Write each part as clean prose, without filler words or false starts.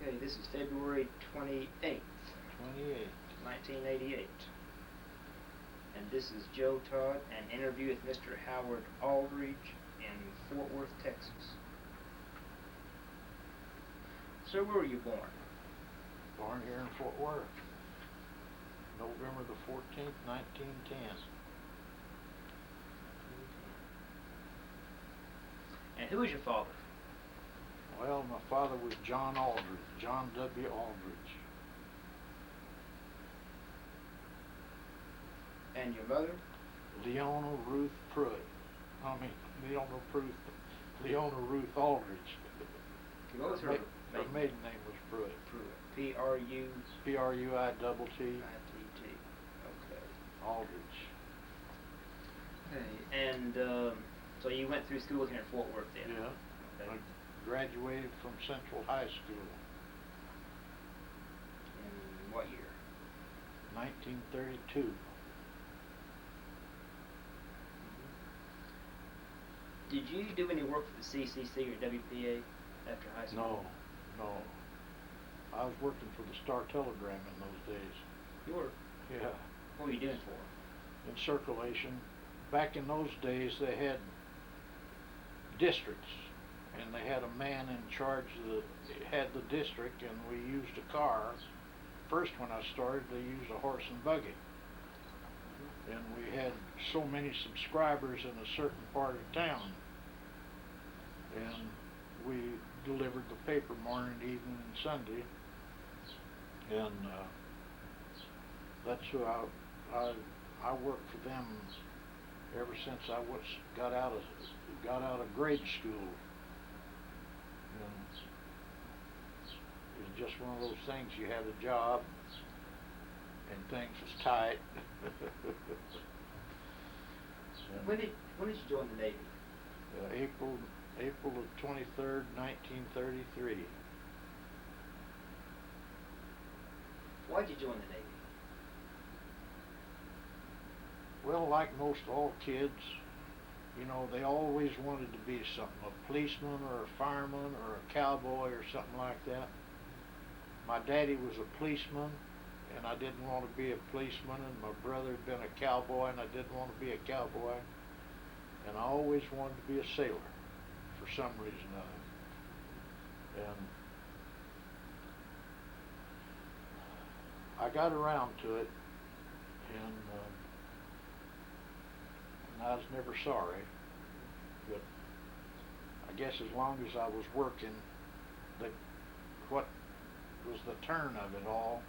Okay, this is February 28th, 1988. And this is Joe Todd, an interview with Mr. Howard Aldridge in Fort Worth, Texas. Sir, where were you born? Born here in Fort Worth, November the 14th, 1910. And who was your father? Well, my father was John Aldridge, John W. Aldridge. And your mother? Leona Ruth Pruitt. Leona Ruth Aldridge. What was her Her maiden name was Pruitt. Pruitt. P-R-U... P-R-U-I-T-T. I-T-T. Okay. Aldridge. Okay, and so you went through school here in Fort Worth then? Yeah. Okay. I graduated from Central High School. In what year? 1932. Did you do any work for the CCC or WPA after high school? No. I was working for the Star Telegram in those days. You were? Yeah. What were you doing for? In circulation. Back in those days they had districts, and they had a man in charge of the district, and we used a car. First when I started they used a horse and buggy. And we had so many subscribers in a certain part of town, and we delivered the paper morning, evening, and Sunday, and that's who I worked for them ever since I got out of grade school. And it was just one of those things. You had a job, and things was tight. When did you join the Navy? April the 23rd, 1933. Why'd you join the Navy? Well, like most all kids, you know, they always wanted to be something, a policeman or a fireman or a cowboy or something like that. My daddy was a policeman, and I didn't want to be a policeman, and my brother had been a cowboy, and I didn't want to be a cowboy, and I always wanted to be a sailor for some reason or other. And I got around to it, and I was never sorry, but I guess as long as I was working, what was the turn of it all,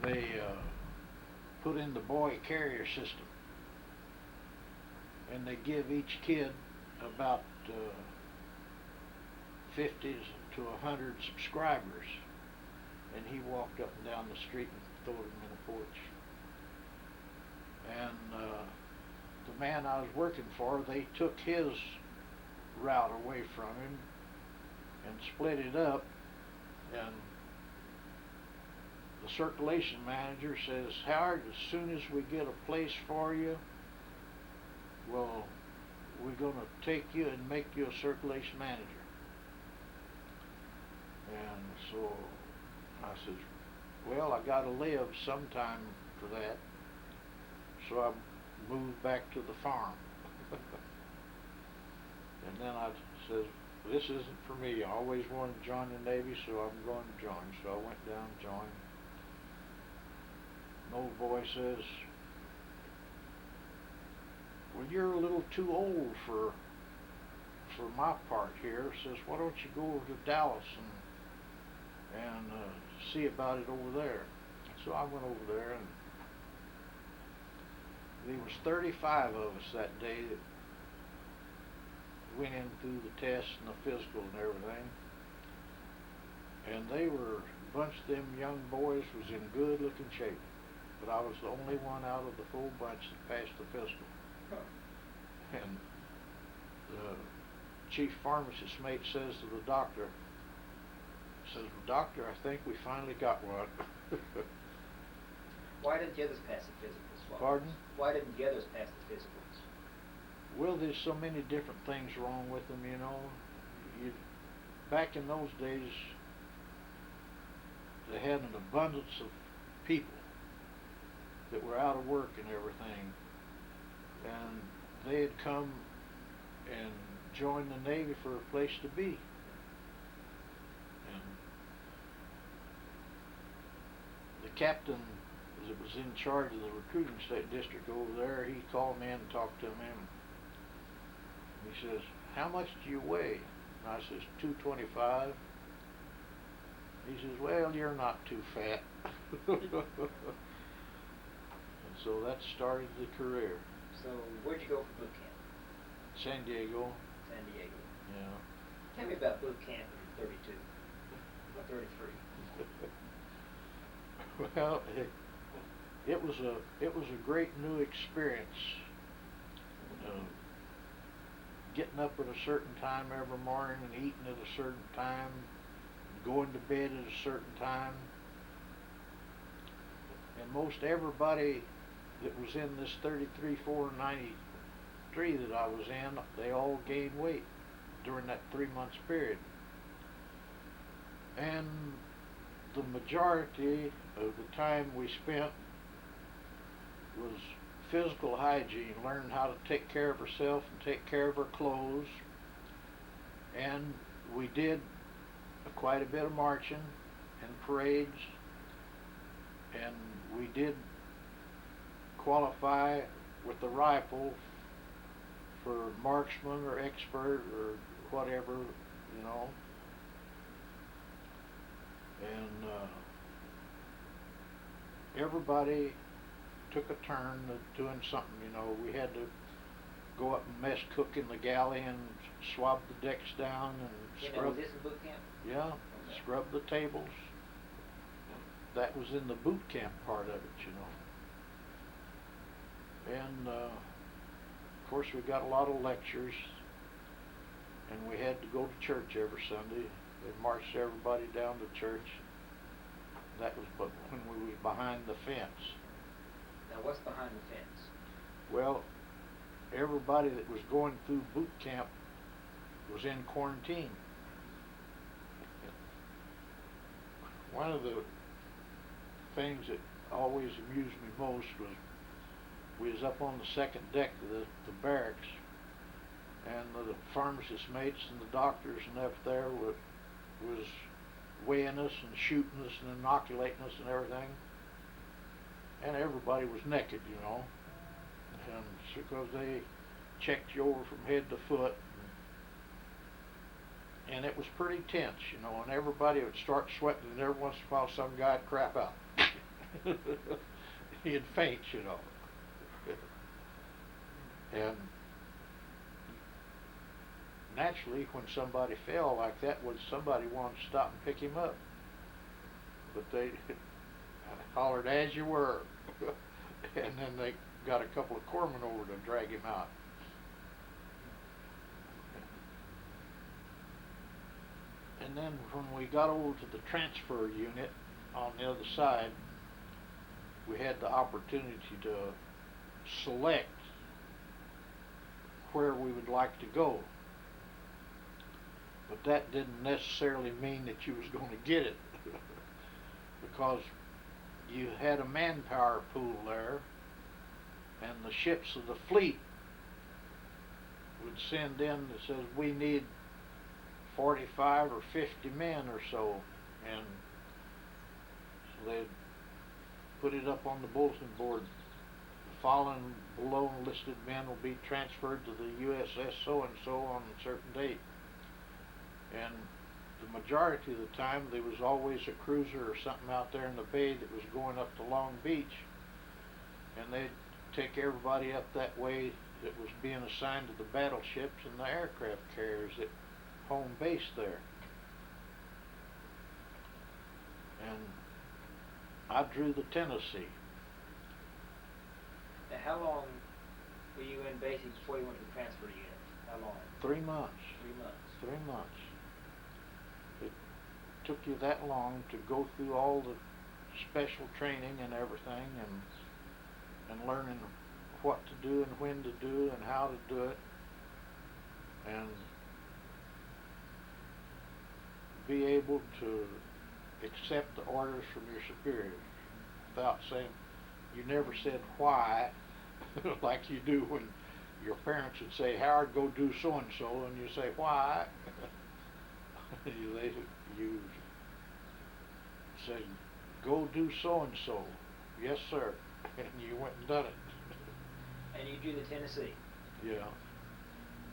they put in the boy carrier system, and they give each kid about 50 to 100 subscribers, and he walked up and down the street and threw them in a porch. And the man I was working for, they took his route away from him and split it up, and the circulation manager says, "Howard, as soon as we get a place for you, well, we're going to take you and make you a circulation manager." And so I says, well, I got to live sometime for that. So I moved back to the farm. And then I says, this isn't for me. I always wanted to join the Navy, so I'm going to join. So I went down and joined. An old boy says, well, you're a little too old for my part here. Says, why don't you go over to Dallas and see about it over there? So I went over there, and there was 35 of us that day that went in through the tests and the physical and everything. And they were, a bunch of them young boys was in good looking shape. But I was the only one out of the full bunch that passed the physical. And the chief pharmacist mate says to the doctor, says, well, doctor, I think we finally got one. Why didn't the others pass the physicals? Pardon? Why didn't the others pass the physicals? Well, there's so many different things wrong with them, you know. Back in those days, they had an abundance of people that were out of work and everything, and they had come and joined the Navy for a place to be. And the captain that was in charge of the recruiting state district over there, he called me in and talked to me, and he says, "How much do you weigh?" And I says, 225. He says, "Well, you're not too fat." And so that started the career. So where'd you go for boot camp? San Diego. San Diego. Yeah. Tell me about boot camp in 32 or 33. Well, it was a great new experience. Getting up at a certain time every morning and eating at a certain time, going to bed at a certain time. And most everybody that was in this 33, 4, 93 that I was in, they all gained weight during that 3 months period. And the majority of the time we spent was physical hygiene, learning how to take care of herself and take care of her clothes. And we did quite a bit of marching and parades, and we did qualify with the rifle for marksman or expert or whatever, you know. And everybody took a turn of doing something, you know. We had to go up and mess cook in the galley and swab the decks down and scrub. Was this in boot camp? Yeah, Okay. scrub the tables. That was in the boot camp part of it, you know. And of course we got a lot of lectures, and we had to go to church every Sunday. They marched everybody down to church. That was when we was behind the fence. Now what's behind the fence? Well, everybody that was going through boot camp was in quarantine. One of the things that always amused me most was we was up on the second deck of the barracks, and the pharmacist mates and the doctors and up there was weighing us and shooting us and inoculating us and everything. And everybody was naked, you know, and it's because they checked you over from head to foot, and it was pretty tense, you know, and everybody would start sweating, and every once in a while some guy'd crap out. He'd faint, you know. And naturally, when somebody fell like that, somebody wanted to stop and pick him up, but they hollered, "As you were," and then they got a couple of corpsmen over to drag him out. And then when we got over to the transfer unit on the other side, we had the opportunity to select where we would like to go. But that didn't necessarily mean that you was going to get it, because you had a manpower pool there, and the ships of the fleet would send in that says we need 45 or 50 men or so, and so they'd put it up on the bulletin board. The following below enlisted men will be transferred to the USS so-and-so on a certain date. And the majority of the time there was always a cruiser or something out there in the bay that was going up to Long Beach, and they'd take everybody up that way that was being assigned to the battleships and the aircraft carriers at home base there. And I drew the Tennessee. Now how long were you in basic before you went to the transfer unit? How long? 3 months. 3 months. 3 months. It took you that long to go through all the special training and everything, and learning what to do and when to do and how to do it, and be able to accept the orders from your superiors without saying, you never said why, like you do when your parents would say, Howard, go do so-and-so, and you say, why? You said, go do so-and-so. Yes, sir. And you went and done it. And you drew the Tennessee. Yeah.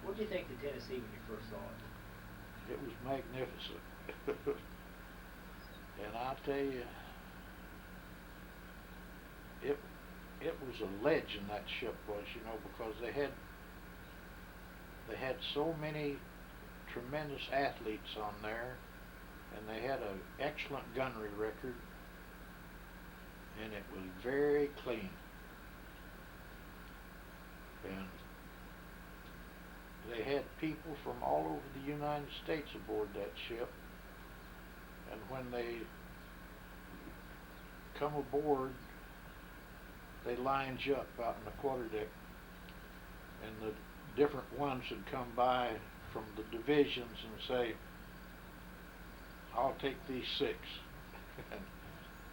What did you think of the Tennessee when you first saw it? It was magnificent. And I'll tell you, it was a legend, that ship was, you know, because they had so many tremendous athletes on there, and they had an excellent gunnery record, and it was very clean. And they had people from all over the United States aboard that ship, and when they come aboard, they lined you up out in the quarterdeck, and the different ones would come by from the divisions and say, I'll take these 6. And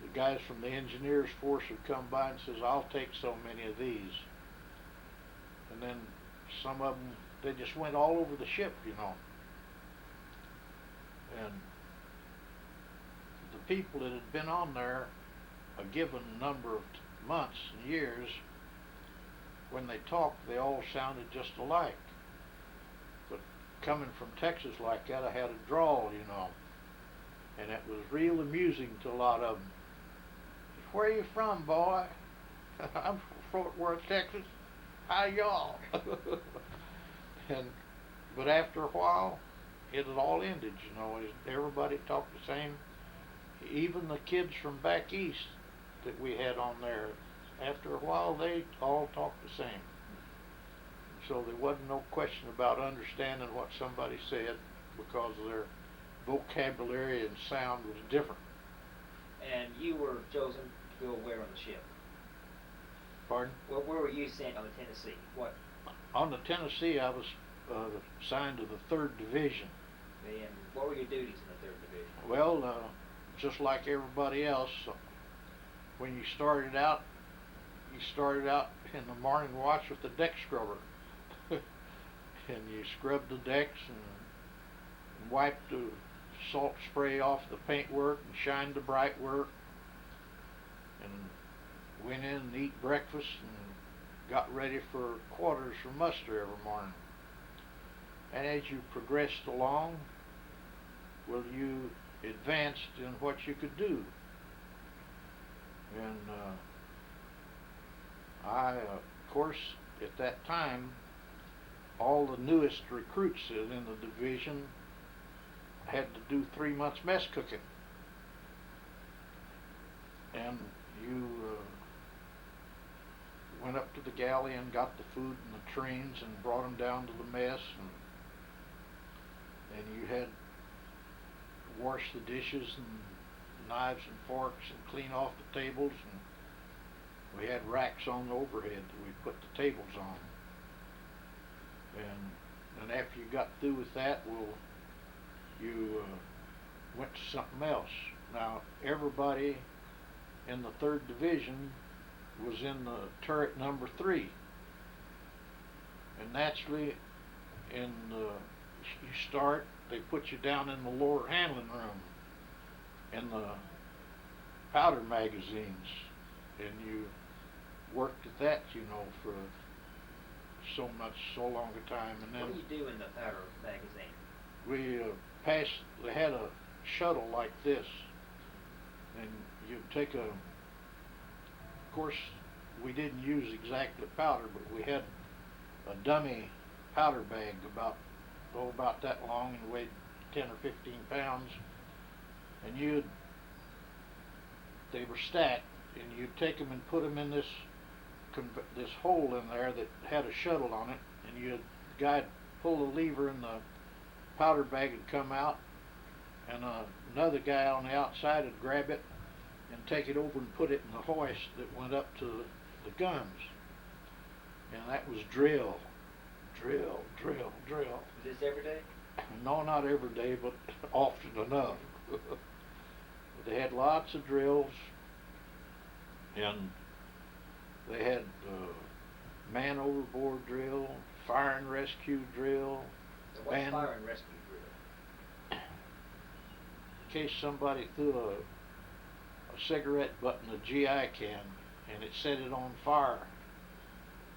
the guys from the engineers force would come by and says, I'll take so many of these. And then some of them, they just went all over the ship, you know. And the people that had been on there a given number of months and years, when they talked, they all sounded just alike. But coming from Texas like that, I had a drawl, you know, and it was real amusing to a lot of them. Where are you from, boy? I'm from Fort Worth, Texas. Hi, y'all. But after a while, it had all ended, you know. Everybody talked the same. Even the kids from back east that we had on there, after a while, they all talked the same. So there wasn't no question about understanding what somebody said, because their vocabulary and sound was different. And you were chosen to go where on the ship? Pardon? Well, where were you sent on the Tennessee? What? On the Tennessee, I was assigned to the 3rd Division. And what were your duties in the 3rd Division? Well, just like everybody else, when you started out in the morning watch with the deck scrubber. And you scrubbed the decks and wiped the salt spray off the paintwork and shined the bright work, and went in and eat breakfast and got ready for quarters for muster every morning. And as you progressed along, well, you advanced in what you could do. And of course, at that time, all the newest recruits in the division had to do 3 months mess cooking. And you went up to the galley and got the food in the trains and brought them down to the mess, and you had to wash the dishes and knives and forks and clean off the tables, and we had racks on the overhead that we put the tables on. And after you got through with that, you went to something else. Now, everybody in the 3rd Division was in the turret number 3. And naturally, they put you down in the lower handling room, in the powder magazines, and you worked at that, you know, for so long a time. And then what do you do in the powder magazine? They had a shuttle like this, and you'd take of course, we didn't use exactly powder, but we had a dummy powder bag about that long and weighed 10 or 15 pounds, and they were stacked, and you'd take them and put them in this hole in there that had a shuttle on it, and the guy'd pull the lever and the powder bag would come out, and another guy on the outside would grab it and take it over and put it in the hoist that went up to the guns. And that was drill. Was this every day? No, not every day, but often enough. They had lots of drills, and they had man overboard drill, fire and rescue drill. So what's fire and rescue drill? In case somebody threw a cigarette butt in a GI can and it set it on fire,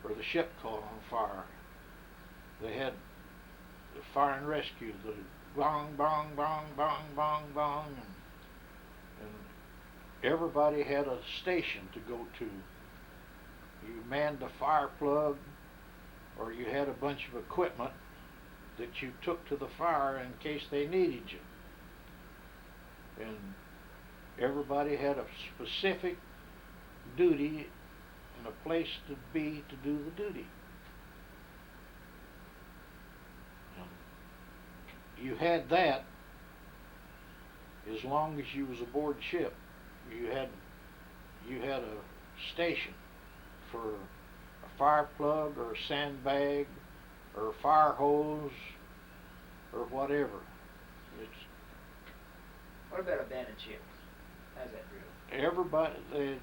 or the ship caught on fire, they had the fire and rescue, the bong, bong, bong, bong, bong, bong, and everybody had a station to go to. You manned a fire plug, or you had a bunch of equipment that you took to the fire in case they needed you. And everybody had a specific duty and a place to be to do the duty. And you had that as long as you was aboard ship. You had a station for a fire plug or a sandbag or a fire hose or whatever. What about abandoned ships? How's that drill? Everybody, they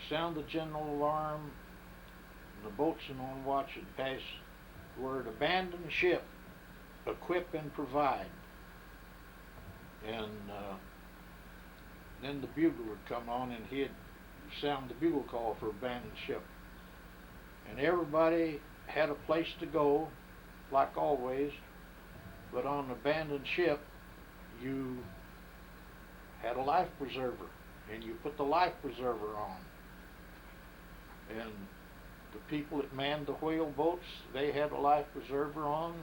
sound the general alarm, and the boatswain on watch would pass word, abandon ship, equip and provide. And then the bugler would come on and he'd sound the bugle call for abandoned ship. And everybody had a place to go, like always, but on an abandoned ship, you had a life preserver, and you put the life preserver on. And the people that manned the whale boats, they had a life preserver on,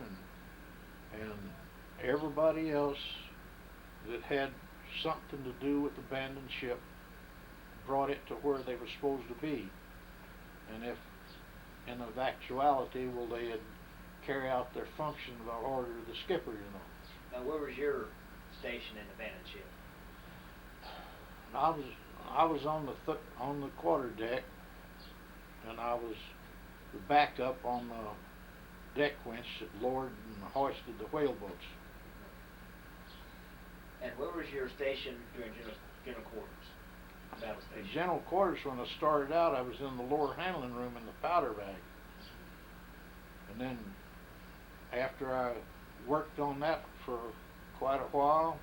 and everybody else that had something to do with abandoned ship brought it to where they were supposed to be. And if in eventuality, well, they'd carry out their function by order of the skipper, you know. Now, where was your station in abandoned ship? I was on the quarter deck, and I was the backup on the deck winch that lowered and hoisted the whale boats. And where was your station during general quarters? Battle station. The general quarters, when I started out, I was in the lower handling room in the powder bag. And then after I worked on that for quite a while,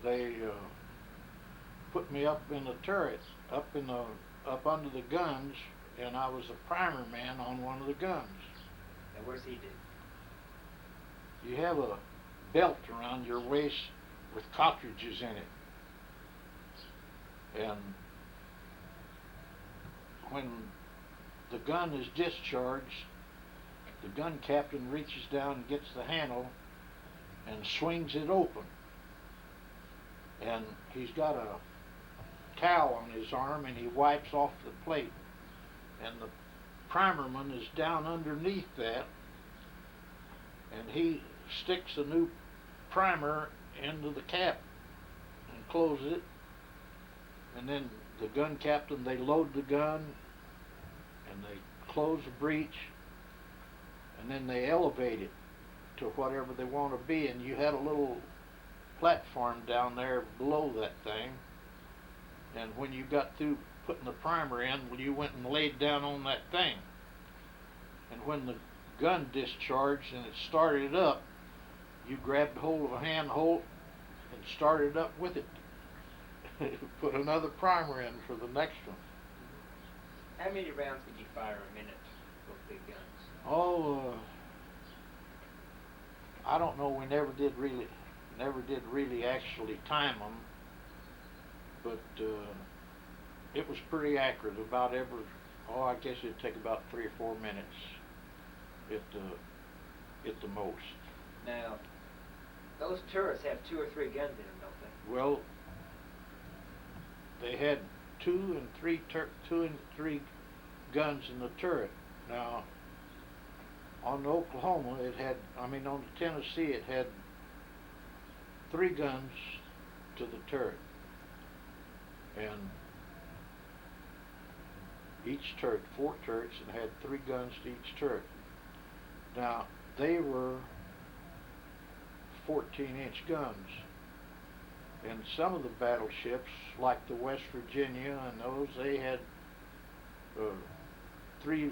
they put me up in the turret, up under the guns, and I was a primer man on one of the guns. And where's he do? You have a belt around your waist with cartridges in it. And when the gun is discharged, the gun captain reaches down and gets the handle and swings it open. And he's got a towel on his arm, and he wipes off the plate. And the primerman is down underneath that, and he sticks a new primer into the cap and closes it. And then the gun captain, they load the gun and they close the breech, and then they elevate it to whatever they want to be. And you had a little platform down there below that thing, and when you got through putting the primer in, well, you went and laid down on that thing. And when the gun discharged and it started up, you grabbed hold of a handhold and started up with it. Put another primer in for the next one. How many rounds could you fire a minute with big guns? Oh, I don't know. We never did really actually time them, but it was pretty accurate. About every, I guess it'd take about 3 or 4 minutes at the most. Now, those turrets have 2 or 3 guns in them, don't they? Well, they had 2 and 3 guns in the turret. Now, on the Oklahoma, on the Tennessee, it had 3 guns to the turret. And each turret, 4 turrets, and had 3 guns to each turret. Now, they were 14-inch guns. And some of the battleships, like the West Virginia and those, they had uh, three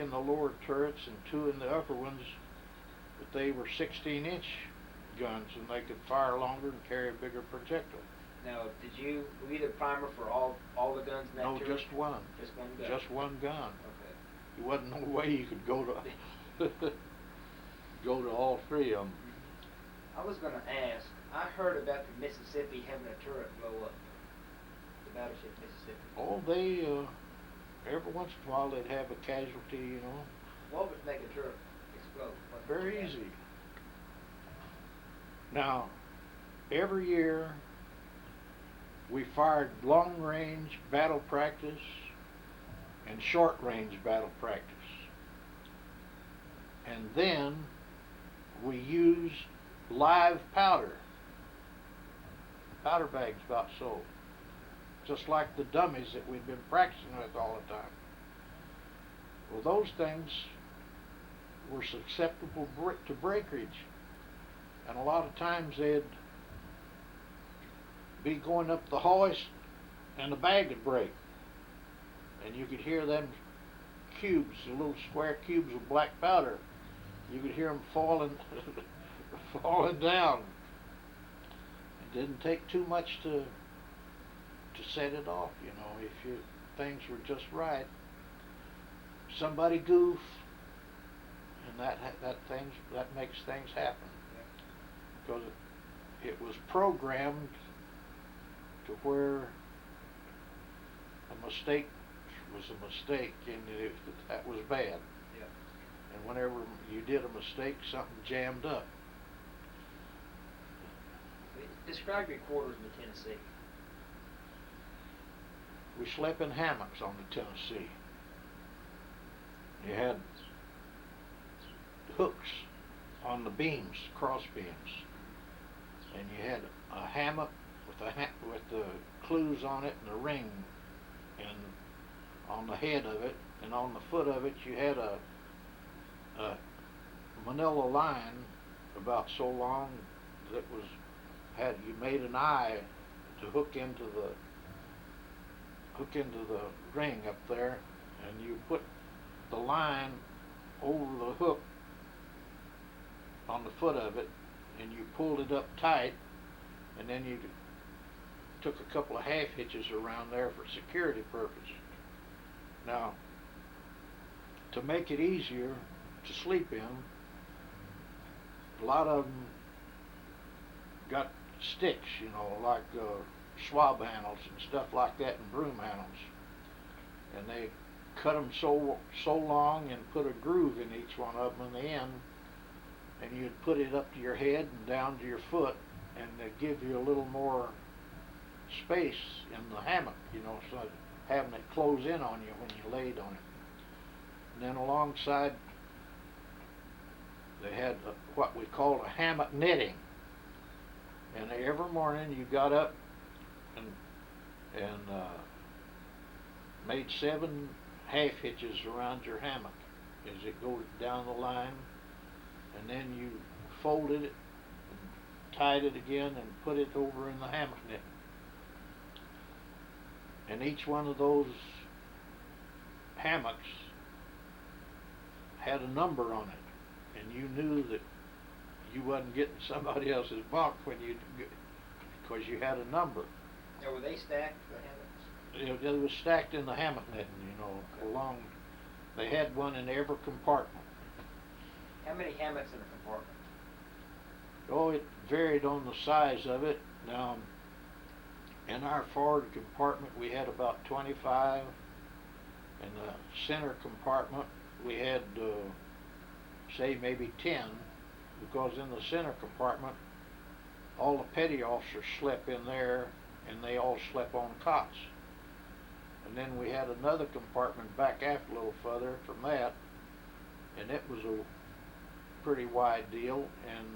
in the lower turrets and two in the upper ones, but they were 16-inch guns, and they could fire longer and carry a bigger projectile. Now, were you the primer for all the guns in that No, turret? just one. Just one gun? Just one gun. Okay. There wasn't no way you could go to go to all three of them. I was going to ask, I heard about the Mississippi having a turret blow up. The Battleship Mississippi. Oh, they, every once in a while they'd have a casualty, you know. What would make a turret explode? Very easy. Now, every year we fired long-range battle practice and short-range battle practice. And then we used live powder bags about so, just like the dummies that we'd been practicing with all the time. Well, those things were susceptible to breakage, and a lot of times they'd be going up the hoist and the bag would break, and you could hear them cubes, the little square cubes of black powder, you could hear them falling falling down. It didn't take too much to set it off, you know, if things were just right. Somebody goof, and that makes things happen. Because it was programmed to where a mistake was a mistake, and that was bad. Yeah. And whenever you did a mistake, something jammed up. Describe your quarters in the Tennessee. We slept in hammocks on the Tennessee. You had hooks on the beams, cross beams, and you had a hammock with the clews on it and a ring, and on the head of it, and on the foot of it you had a manila line about so long that you made an eye to hook into the ring up there, and you put the line over the hook on the foot of it, and you pulled it up tight, and then you took a couple of half hitches around there for security purposes. Now, to make it easier to sleep in, a lot of them got sticks, you know, like swab handles and stuff like that, and broom handles, and they cut them so long and put a groove in each one of them in the end, and you'd put it up to your head and down to your foot, and they'd give you a little more space in the hammock, you know, so having it close in on you when you laid on it. And then alongside they had what we called a hammock netting, and every morning you got up and made 7 half hitches around your hammock as it goes down the line, and then you folded it and tied it again and put it over in the hammock net. And each one of those hammocks had a number on it, and you knew that you wasn't getting somebody else's bunk because you had a number. Now, were they stacked, the hammocks? It was stacked in the hammock netting, you know, along. They had one in every compartment. How many hammocks in a compartment? Oh, it varied on the size of it. Now, in our forward compartment we had about 25. In the center compartment we had, say, maybe 10, because in the center compartment all the petty officers slept in there, and they all slept on cots. And then we had another compartment back after a little further from that, and it was a pretty wide deal, and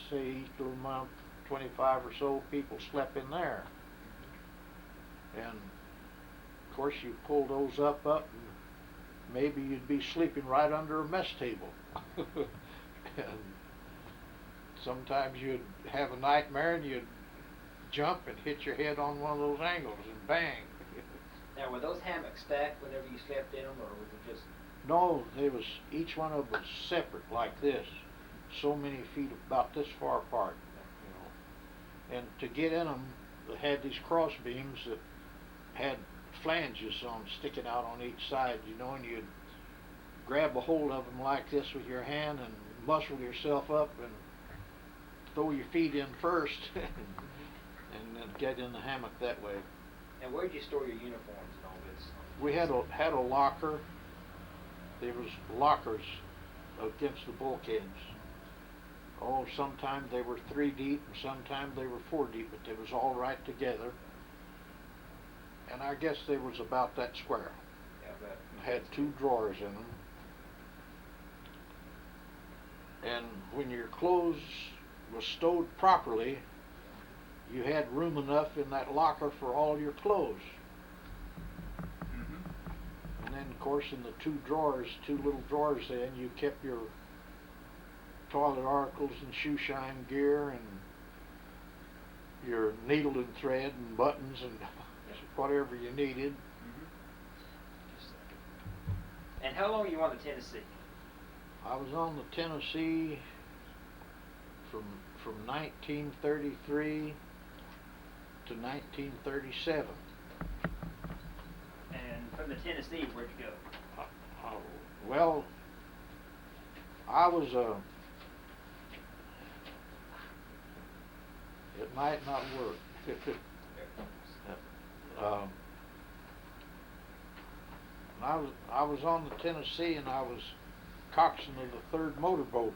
say each little month 25 or so people slept in there. And of course you pull those up and maybe you'd be sleeping right under a mess table. And sometimes you'd have a nightmare and you'd jump and hit your head on one of those angles and bang. Now, were those hammocks stacked whenever you slept in them, or was it just... No, each one of them was separate like this, so many feet, about this far apart, you know. And to get in them, they had these cross beams that had flanges on sticking out on each side, you know, and you'd grab a hold of them like this with your hand and muscle yourself up and throw your feet in first and then get in the hammock that way. And where did you store your uniforms and all this? We had a locker. There was lockers against the bulkheads. Oh, sometimes they were 3 deep and sometimes they were 4 deep, but they was all right together. And I guess they was about that square. Yeah, but Had 2 drawers in them. And when your clothes was stowed properly, you had room enough in that locker for all your clothes. And then, of course, in the 2 drawers, 2 little drawers then, you kept your toilet articles and shoe shine gear and your needle and thread and buttons and whatever you needed. Just a second. And how long were you on the Tennessee? I was on the Tennessee from 1933 to 1937. And from the Tennessee, where'd you go? Well, I was it might not work. I was on the Tennessee and I was coxswain of the 3rd motorboat,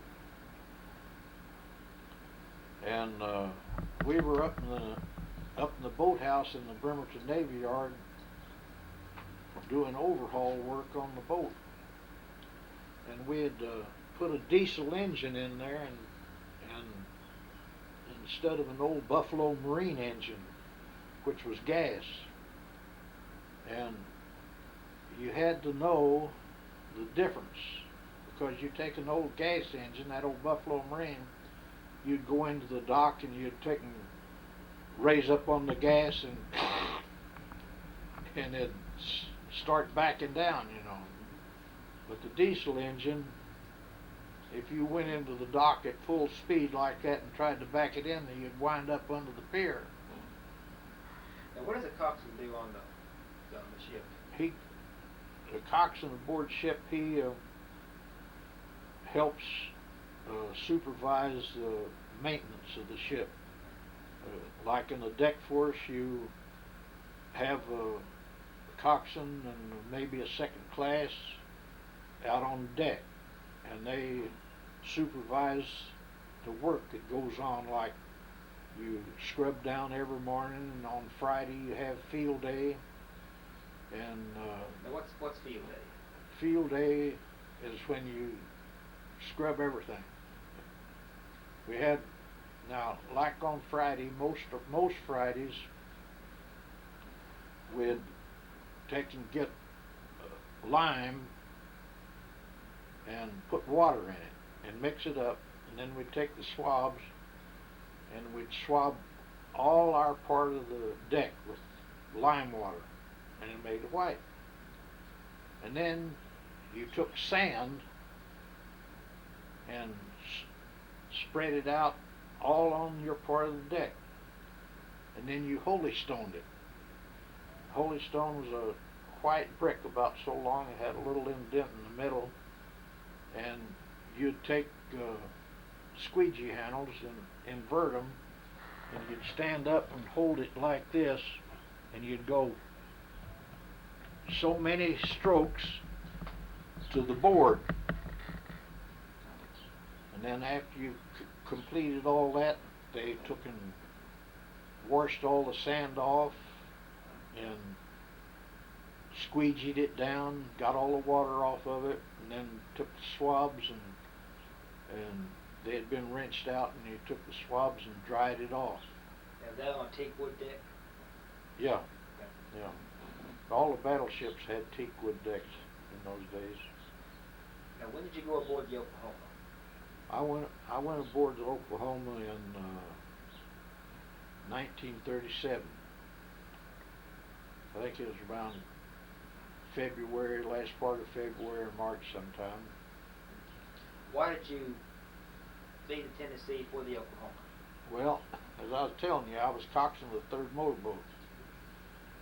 and we were up in the boathouse in the Bremerton Navy Yard doing overhaul work on the boat, and we had put a diesel engine in there, and instead of an old Buffalo Marine engine, which was gas, and you had to know the difference, because you take an old gas engine, that old Buffalo Marine, you'd go into the dock and you'd take and raise up on the gas and it'd start backing down, you know. But the diesel engine, if you went into the dock at full speed like that and tried to back it in, you'd wind up under the pier. Now, what does a coxswain do on the ship? The coxswain aboard ship, he helps supervise the maintenance of the ship. Like in the deck force, you have a coxswain and maybe a 2nd class out on deck, and they supervise the work that goes on. Like you scrub down every morning, and on Friday you have field day. And now what's field day? Field day is when you scrub everything. We had, now, like on Friday, most Fridays, we'd take and get lime and put water in it and mix it up, and then we'd take the swabs and we'd swab all our part of the deck with lime water, and it made it white. And then you took sand and spread it out all on your part of the deck, and then you holy stoned it. Holy stone was a white brick about so long, it had a little indent in the middle, and you'd take squeegee handles and invert them, and you'd stand up and hold it like this, and you'd go so many strokes to the board. And then after you completed all that, they took and washed all the sand off and squeegeed it down, got all the water off of it, and then took the swabs and they had been rinsed out, and you took the swabs and dried it off. Now, is that on a teak wood deck? Yeah, Okay. yeah. All the battleships had teak wood decks in those days. Now, when did you go aboard the Oklahoma? I went aboard the Oklahoma in 1937. I think it was around February, last part of February or March sometime. Why did you leave the Tennessee for the Oklahoma? Well, as I was telling you, I was coxswain of the 3rd motorboat,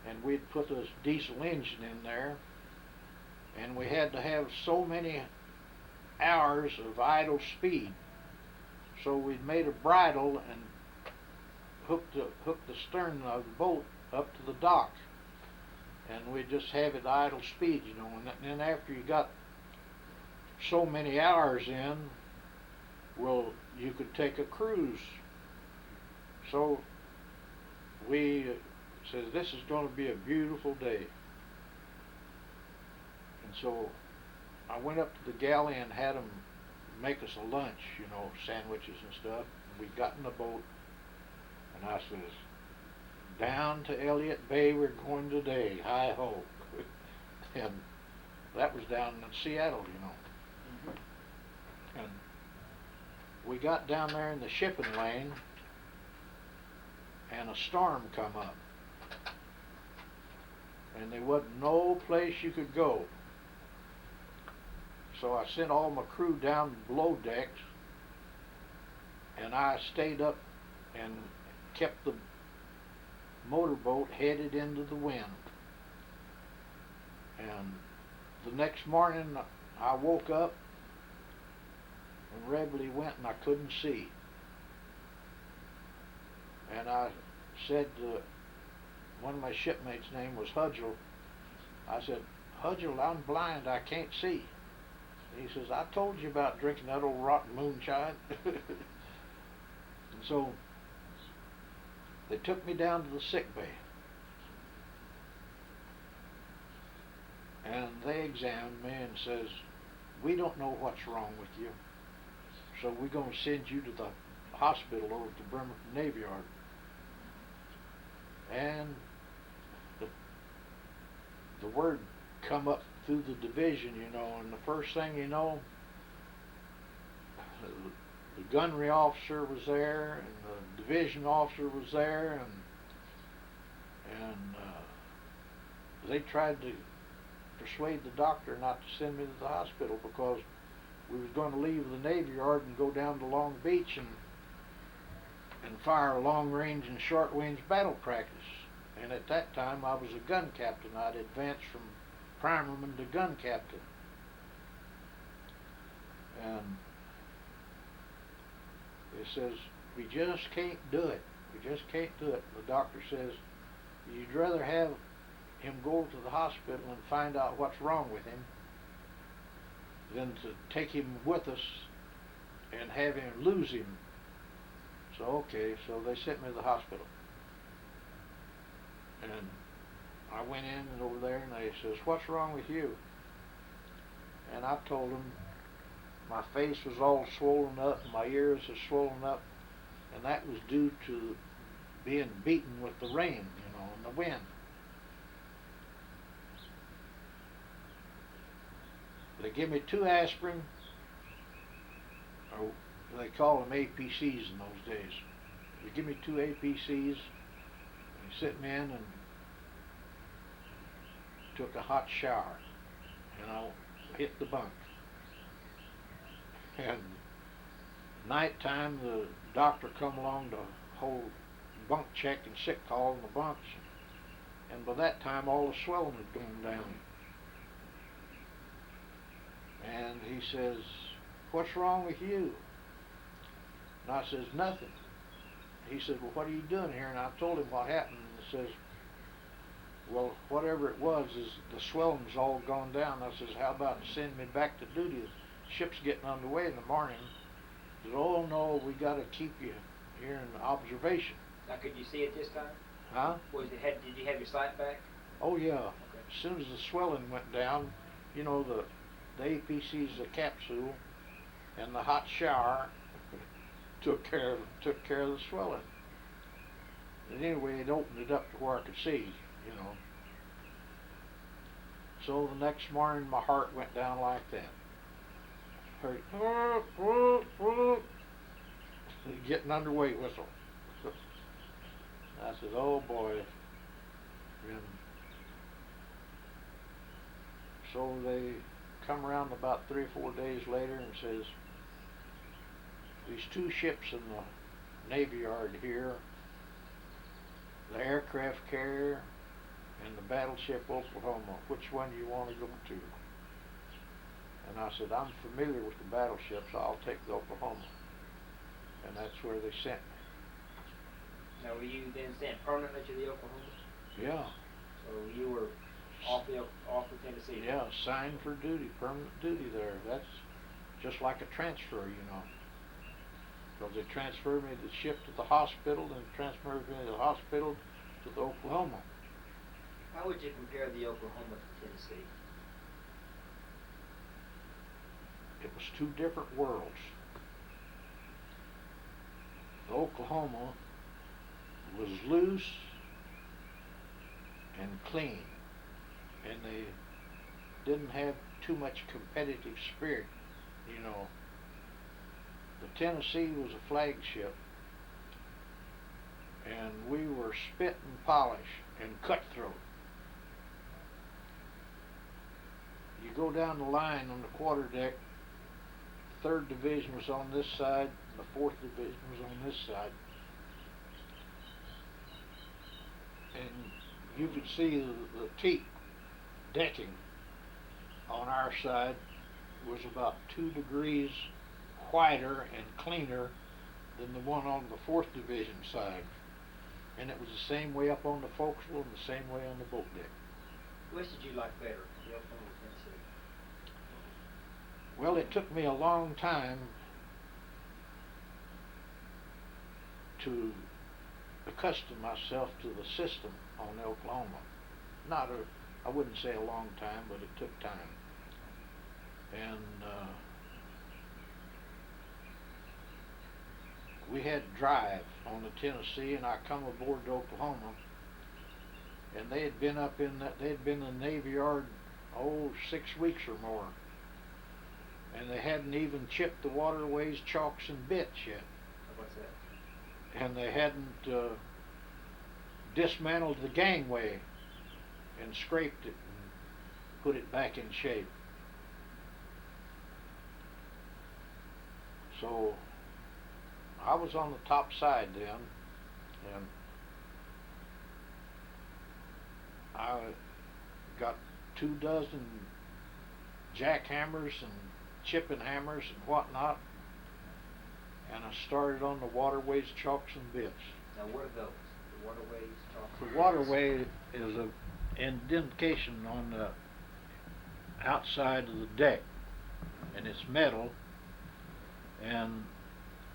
and we'd put this diesel engine in there, and we had to have so many hours of idle speed. So we'd made a bridle and hooked the stern of the boat up to the dock, and we'd just have it idle speed, you know. And then after you got so many hours in, well, you could take a cruise. So we said, this is going to be a beautiful day. And so I went up to the galley and had them make us a lunch, you know, sandwiches and stuff. And we got in the boat, and I says, down to Elliott Bay we're going today, hi-ho. And that was down in Seattle, you know. Mm-hmm. And we got down there in the shipping lane, and a storm come up, and there wasn't no place you could go. So I sent all my crew down below decks, and I stayed up and kept the motorboat headed into the wind. And the next morning I woke up and Reveille went, and I couldn't see. And I said to one of my shipmates' name was Hudgel. I said, Hudgel, I'm blind, I can't see. And he says, I told you about drinking that old rotten moonshine. And so they took me down to the sick bay, and they examined me and says, we don't know what's wrong with you, so we're going to send you to the hospital over to Bremerton Navy Yard. And the word come up through the division, you know, and the first thing you know, the gunnery officer was there, and the division officer was there, and they tried to persuade the doctor not to send me to the hospital because we was going to leave the Navy Yard and go down to Long Beach and fire long range and short range battle practice. And at that time I was a gun captain. I'd advanced from primerman to gun captain. And it says, we just can't do it. We just can't do it. The doctor says, you'd rather have him go to the hospital and find out what's wrong with him than to take him with us and have him lose him. So okay, so they sent me to the hospital. And I went in and over there, and they says, what's wrong with you? And I told them my face was all swollen up, and my ears are swollen up, and that was due to being beaten with the rain, you know, and the wind. They give me 2 aspirin, or they call them APCs in those days. They give me 2 APCs, they sit me in and took a hot shower, and I hit the bunk. And nighttime the doctor come along to hold bunk check and sick call in the bunks, and by that time all the swelling had gone down. And he says, what's wrong with you? And I says, nothing. He said, well, what are you doing here? And I told him what happened. And he says, well, whatever it was is the swelling's all gone down. I says, how about sending me back to duty? The ship's getting underway in the morning. He said, oh no, we got to keep you here in observation. Now, could you see it this time? Huh? Did you have your sight back? Oh yeah. Okay. As soon as the swelling went down, you know, the APC's a capsule, and the hot shower took care of the swelling. And anyway, it opened it up to where I could see, you know. So the next morning, my heart went down like that. Heard getting underway whistle. I said, oh boy. And so they come around about 3 or 4 days later and says, these two ships in the Navy Yard here, the aircraft carrier and the Battleship Oklahoma, which one do you want to go to? And I said, I'm familiar with the Battleship, so I'll take the Oklahoma. And that's where they sent me. Now, were you then sent permanently to the Oklahoma? Yeah. So you were off the Tennessee? Yeah, signed for duty, permanent duty there. That's just like a transfer, you know. So they transferred me to the ship to the hospital, and transferred me to the hospital to the Oklahoma. How would you compare the Oklahoma to Tennessee? It was two different worlds. The Oklahoma was loose and clean, and they didn't have too much competitive spirit, you know. The Tennessee was a flagship, and we were spit and polish and cutthroat. You go down the line on the quarterdeck, 3rd Division was on this side, and the 4th Division was on this side. And you could see the teak decking on our side was about 2 degrees whiter and cleaner than the one on the 4th Division side. And it was the same way up on the forecastle and the same way on the boat deck. Which did you like better, the Oklahoma or Tennessee? Well, it took me a long time to accustom myself to the system on the Oklahoma. I wouldn't say a long time, but it took time. And we had drive on the Tennessee, and I come aboard the Oklahoma, and they had been in the Navy Yard 6 weeks or more, and they hadn't even chipped the waterways, chocks, and bits yet. What's that? And they hadn't dismantled the gangway and scraped it and put it back in shape. So I was on the top side then, and I got 24 jackhammers and chipping hammers and whatnot, and I started on the waterways, chocks, and bits. Now, what are those? The waterways, chocks? The waterway is an indentation on the outside of the deck, and it's metal, and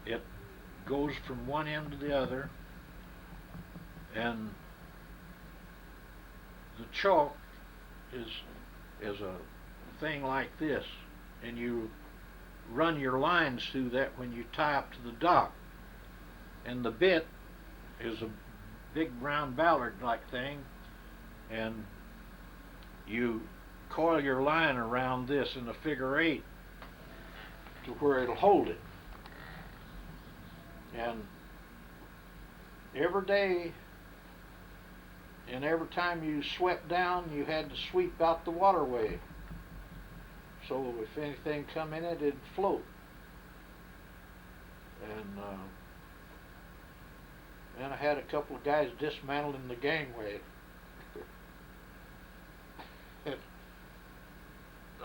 it goes from one end to the other, and the chalk is a thing like this, and you run your lines through that when you tie up to the dock, and the bit is a big round ballard like thing, and you coil your line around this in a figure 8 to where it'll hold it. And every day and every time you swept down, you had to sweep out the waterway, so if anything come in it, it'd float. And then I had a couple of guys dismantling the gangway.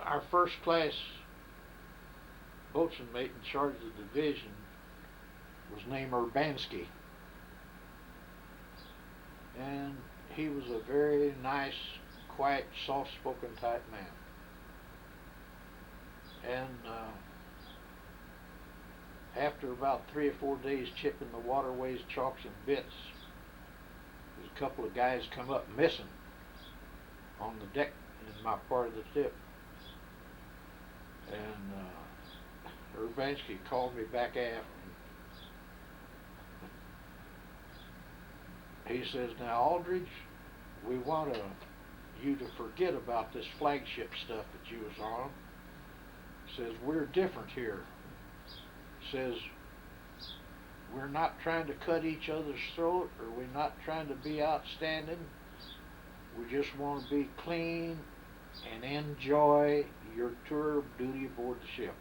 Our first class boatswain mate in charge of the division was named Urbanski, and he was a very nice, quiet, soft-spoken type man. And after about 3 or 4 days chipping the waterways, chalks, and bits, there's a couple of guys come up missing on the deck in my part of the tip. And Urbanski called me back aft. He says, now, Aldridge, we want you to forget about this flagship stuff that you was on. Says, we're different here. Says, we're not trying to cut each other's throat, or we're not trying to be outstanding. We just want to be clean and enjoy your tour of duty aboard the ship.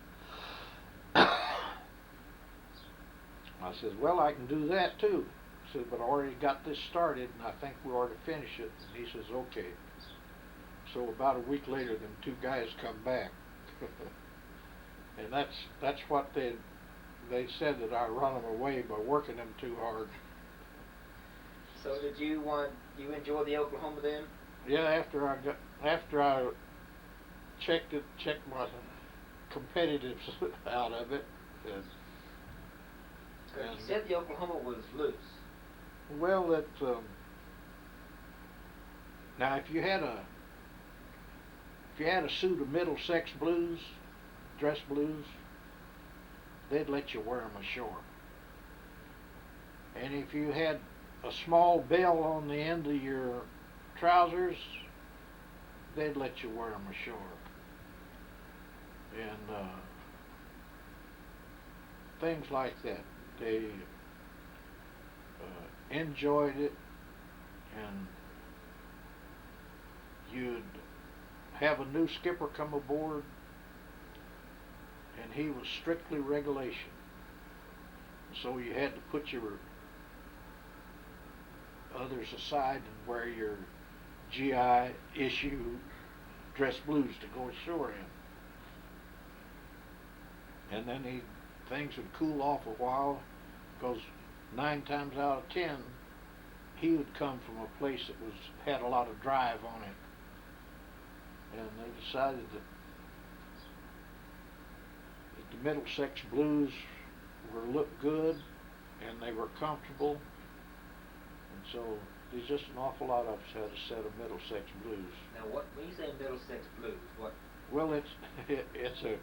I says, well, I can do that too. I said, but I already got this started, and I think we ought to finish it. And he says, okay. So about a week later, them two guys come back. And that's what they said, that I run them away by working them too hard. So did you enjoy the Oklahoma then? Yeah, after I checked my competitiveness out of it. And you said the Oklahoma was loose. Well, now if you had a suit of Middlesex blues, dress blues, they'd let you wear them ashore. And if you had a small bell on the end of your trousers, they'd let you wear them ashore. And things like that. They enjoyed it, and you'd have a new skipper come aboard, and he was strictly regulation. So you had to put your others aside and wear your GI issue dress blues to go ashore in. And then things would cool off a while, because 9 times out of 10 he would come from a place that had a lot of drive on it, and they decided that the Middlesex blues looked good and they were comfortable, and so there's just an awful lot of us had a set of Middlesex blues. Now, when you say Middlesex blues, what? Well, it's a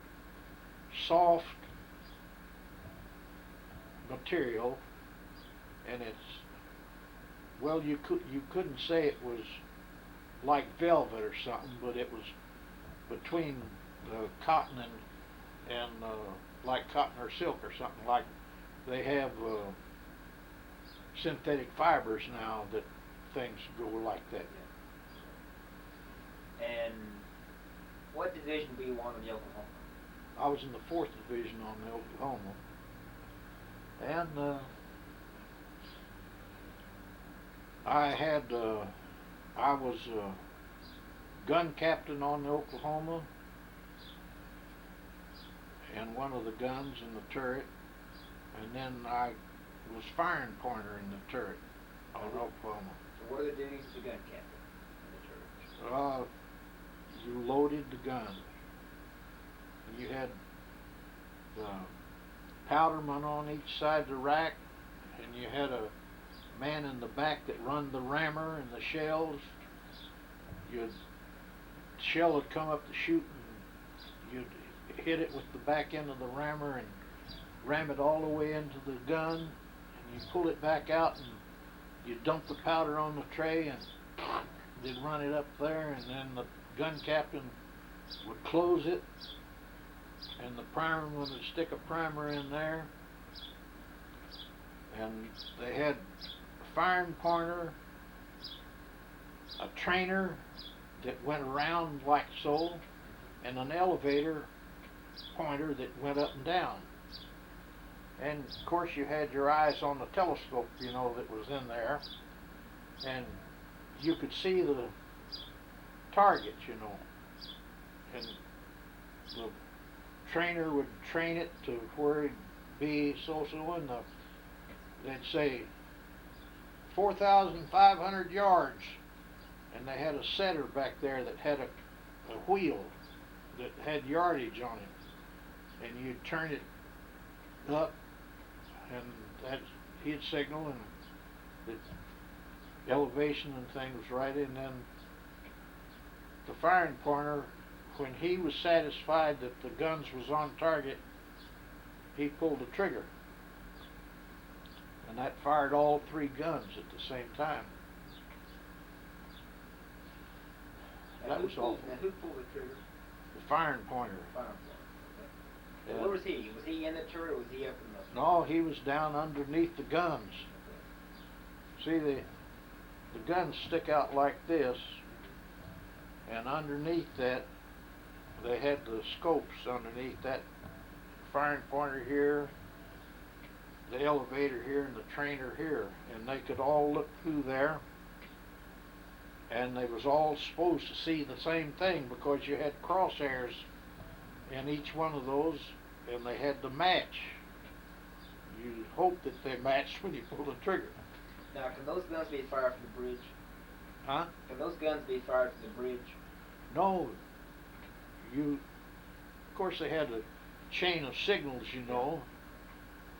soft material, and well, you couldn't say it was like velvet or something, but it was between cotton and like cotton or silk or something. Like they have synthetic fibers now that things go like that. And what division were you on in the Oklahoma? I was in the 4th Division on the Oklahoma, and I was gun captain on the Oklahoma, and one of the guns in the turret, and then I was firing pointer in the turret on Oklahoma. So what are the duties of the gun captain in the turret? You loaded the gun. You had the powderman on each side of the rack, and you had a man in the back that run the rammer and the shells. Shell would come up to shoot, and you'd hit it with the back end of the rammer and ram it all the way into the gun, and you pull it back out, and you dump the powder on the tray, and they'd run it up there, and then the gun captain would close it, and the primer would stick a primer in there, and they had a firing pointer, a trainer that went around like so, and an elevator pointer that went up and down. And of course you had your eyes on the telescope, that was in there, and you could see the target, and the trainer would train it to where it'd be and they'd say 4,500 yards, and they had a setter back there that had a wheel that had yardage on it, and you'd turn it up, and he'd signal, and the elevation and things was right, and then the firing pointer, when he was satisfied that the guns was on target, he pulled the trigger, and that fired all 3 guns at the same time. Now, who pulled the trigger? The firing pointer. Firing pointer. Okay. Where was he? Was he in the turret or was he up in the... No, he was down underneath the guns. See, the guns stick out like this, and underneath that, they had the scopes underneath that firing pointer here, the elevator here, and the trainer here, and they could all look through there, and they was all supposed to see the same thing because you had crosshairs in each one of those, and they had to match. You hope that they matched when you pull the trigger. Now, can those guns be fired from the bridge? Huh? Can those guns be fired from the bridge? No. Of course they had a chain of signals, you know.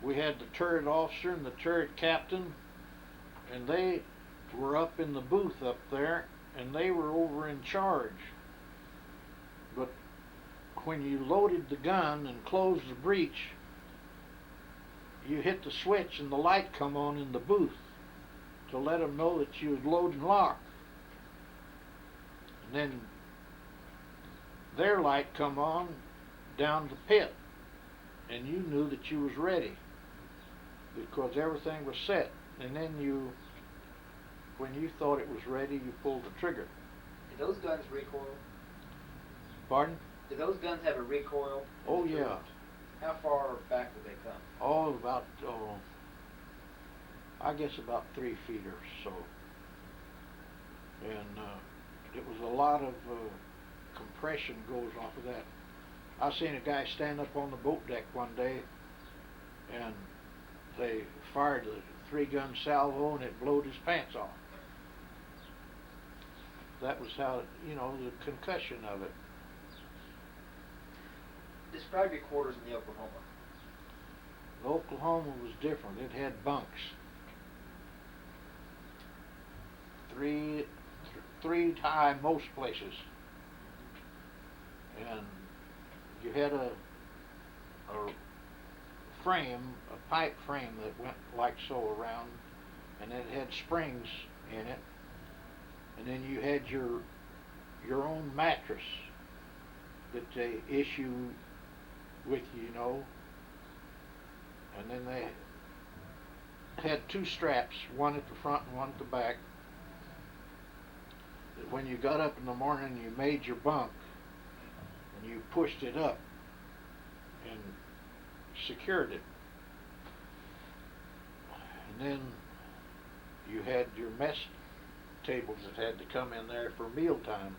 We had the turret officer and the turret captain, and they were up in the booth up there, and they were over in charge. But when you loaded the gun and closed the breech, you hit the switch and the light come on in the booth to let them know that you was load and lock. And then their light come on down the pit, and you knew that you was ready because everything was set. And then when you thought it was ready, you pulled the trigger. Did those guns recoil? Pardon? Did those guns have a recoil? Oh yeah. How far back did they come? Oh, about I guess about 3 feet or so. And it was a lot of compression goes off of that. I seen a guy stand up on the boat deck one day, and they fired a 3-gun salvo, and it blowed his pants off. That was how, you know, the concussion of it. Describe your quarters in the Oklahoma. The Oklahoma was different. It had bunks. Three high most places. And you had a frame, a pipe frame that went like so around, and it had springs in it. And then you had your own mattress that they issue with you, you know. And then they had 2 straps, one at the front and one at the back. That when you got up in the morning, you made your bunk and you pushed it up and secured it. And then you had your mess tables that had to come in there for mealtime.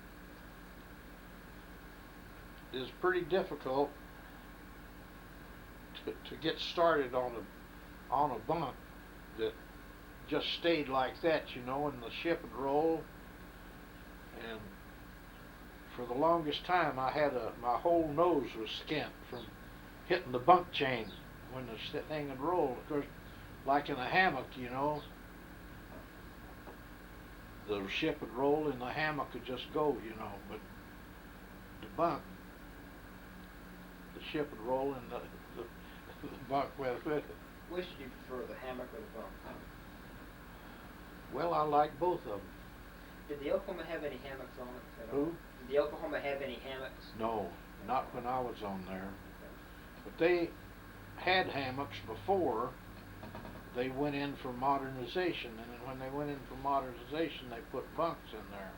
It was pretty difficult to get started on a bunk that just stayed like that, you know, and the ship would roll. And for the longest time, I had my whole nose was skint from hitting the bunk chain when the thing would roll. Of course, like in a hammock, you know, the ship would roll and the hammock would just go, you know. But the bunk, the ship would roll and the bunk went with it. Which did you prefer, the hammock or the bunk? Well, I like both of them. Did the Oklahoma have any hammocks on it at all? Who? Did the Oklahoma have any hammocks? No, not when I was on there. But they had hammocks before they went in for modernization, and then when they went in for modernization, they put bunks in there.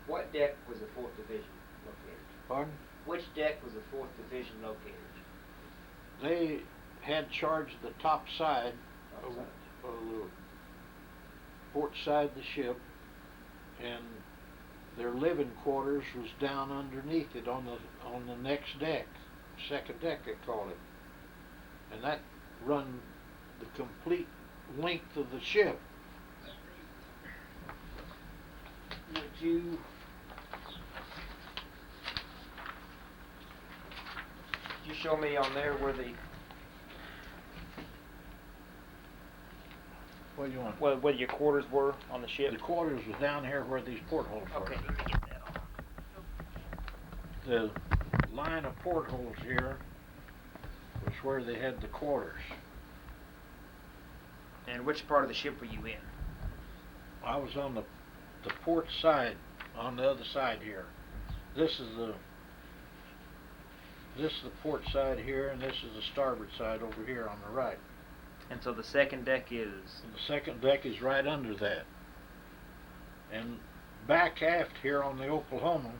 What deck was the 4th Division located? Pardon? Which deck was the 4th Division located? They had charge of the top side of the port side of the ship, and their living quarters was down underneath it on the next deck, second deck they called it, and that run the complete length of the ship. Would you show me on there where the What do you want? where your quarters were on the ship? The quarters was down here where these portholes were. Okay, let me get that off. The line of portholes here was where they had the quarters. And which part of the ship were you in? I was on the port side, on the other side here. This is this is the port side here, and this is the starboard side over here on the right. And so the second deck is? And the second deck is right under that. And back aft here on the Oklahoma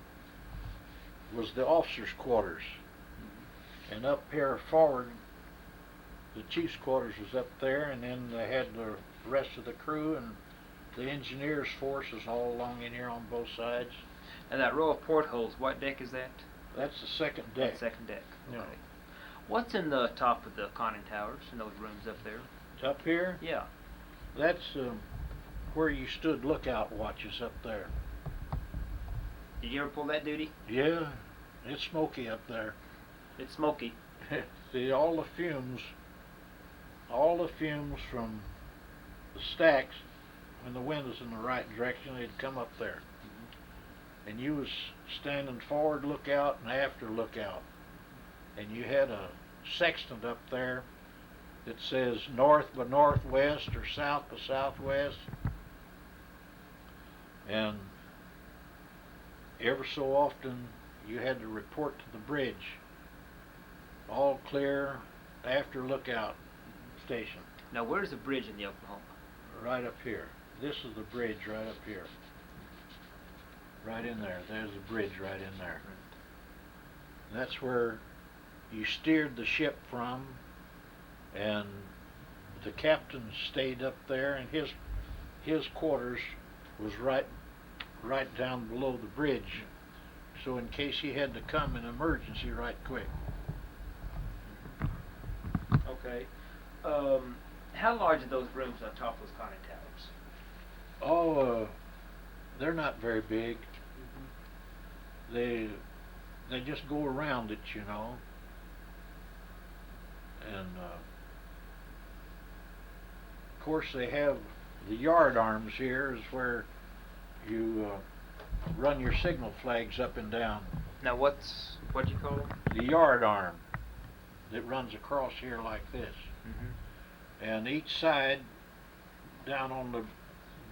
was the officers' quarters. And up here forward, the chief's quarters was up there, and then they had the rest of the crew and the engineers' forces all along in here on both sides. And that row of portholes, what deck is that? That's the second deck. Second deck. Okay. Yeah. What's in the top of the conning towers, in those rooms up there? Up here? Yeah. That's where you stood lookout watches up there. Did you ever pull that duty? Yeah, it's smoky up there. It's smoky. See, all the fumes from the stacks, when the wind was in the right direction, they'd come up there. And you was standing forward lookout and after lookout. And you had a sextant up there that says north by northwest or south by southwest. And ever so often you had to report to the bridge. All clear after lookout station. Now where's the bridge in the Oklahoma? Right up here. This is the bridge right up here. Right in there. There's the bridge right in there. That's where you steered the ship from, and the captain stayed up there, and his quarters was right down below the bridge, so in case he had to come in emergency right quick. Okay. How large are those rooms on top of those conning towers? Oh, they're not very big. They just go around it, you know. And of course they have the yard arms here is where you run your signal flags up and down. Now what do you call them? The yard arm that runs across here like this. And each side down on the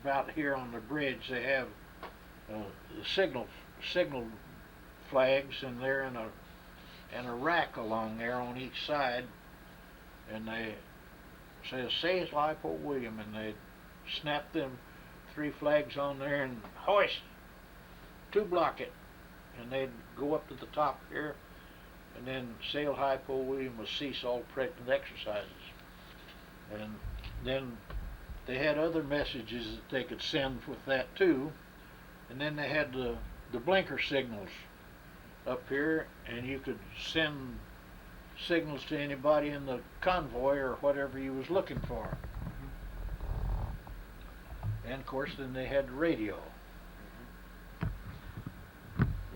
about here on the bridge they have the signal flags, and they're in a rack along there on each side, and they say Lipo William, and they snap them 3 flags on there and hoist 2 block it, and they'd go up to the top here, and then sail high pole William will cease all pregnant exercises. And then they had other messages that they could send with that too, and then they had the blinker signals up here, and you could send signals to anybody in the convoy or whatever you was looking for. And of course then they had the radio.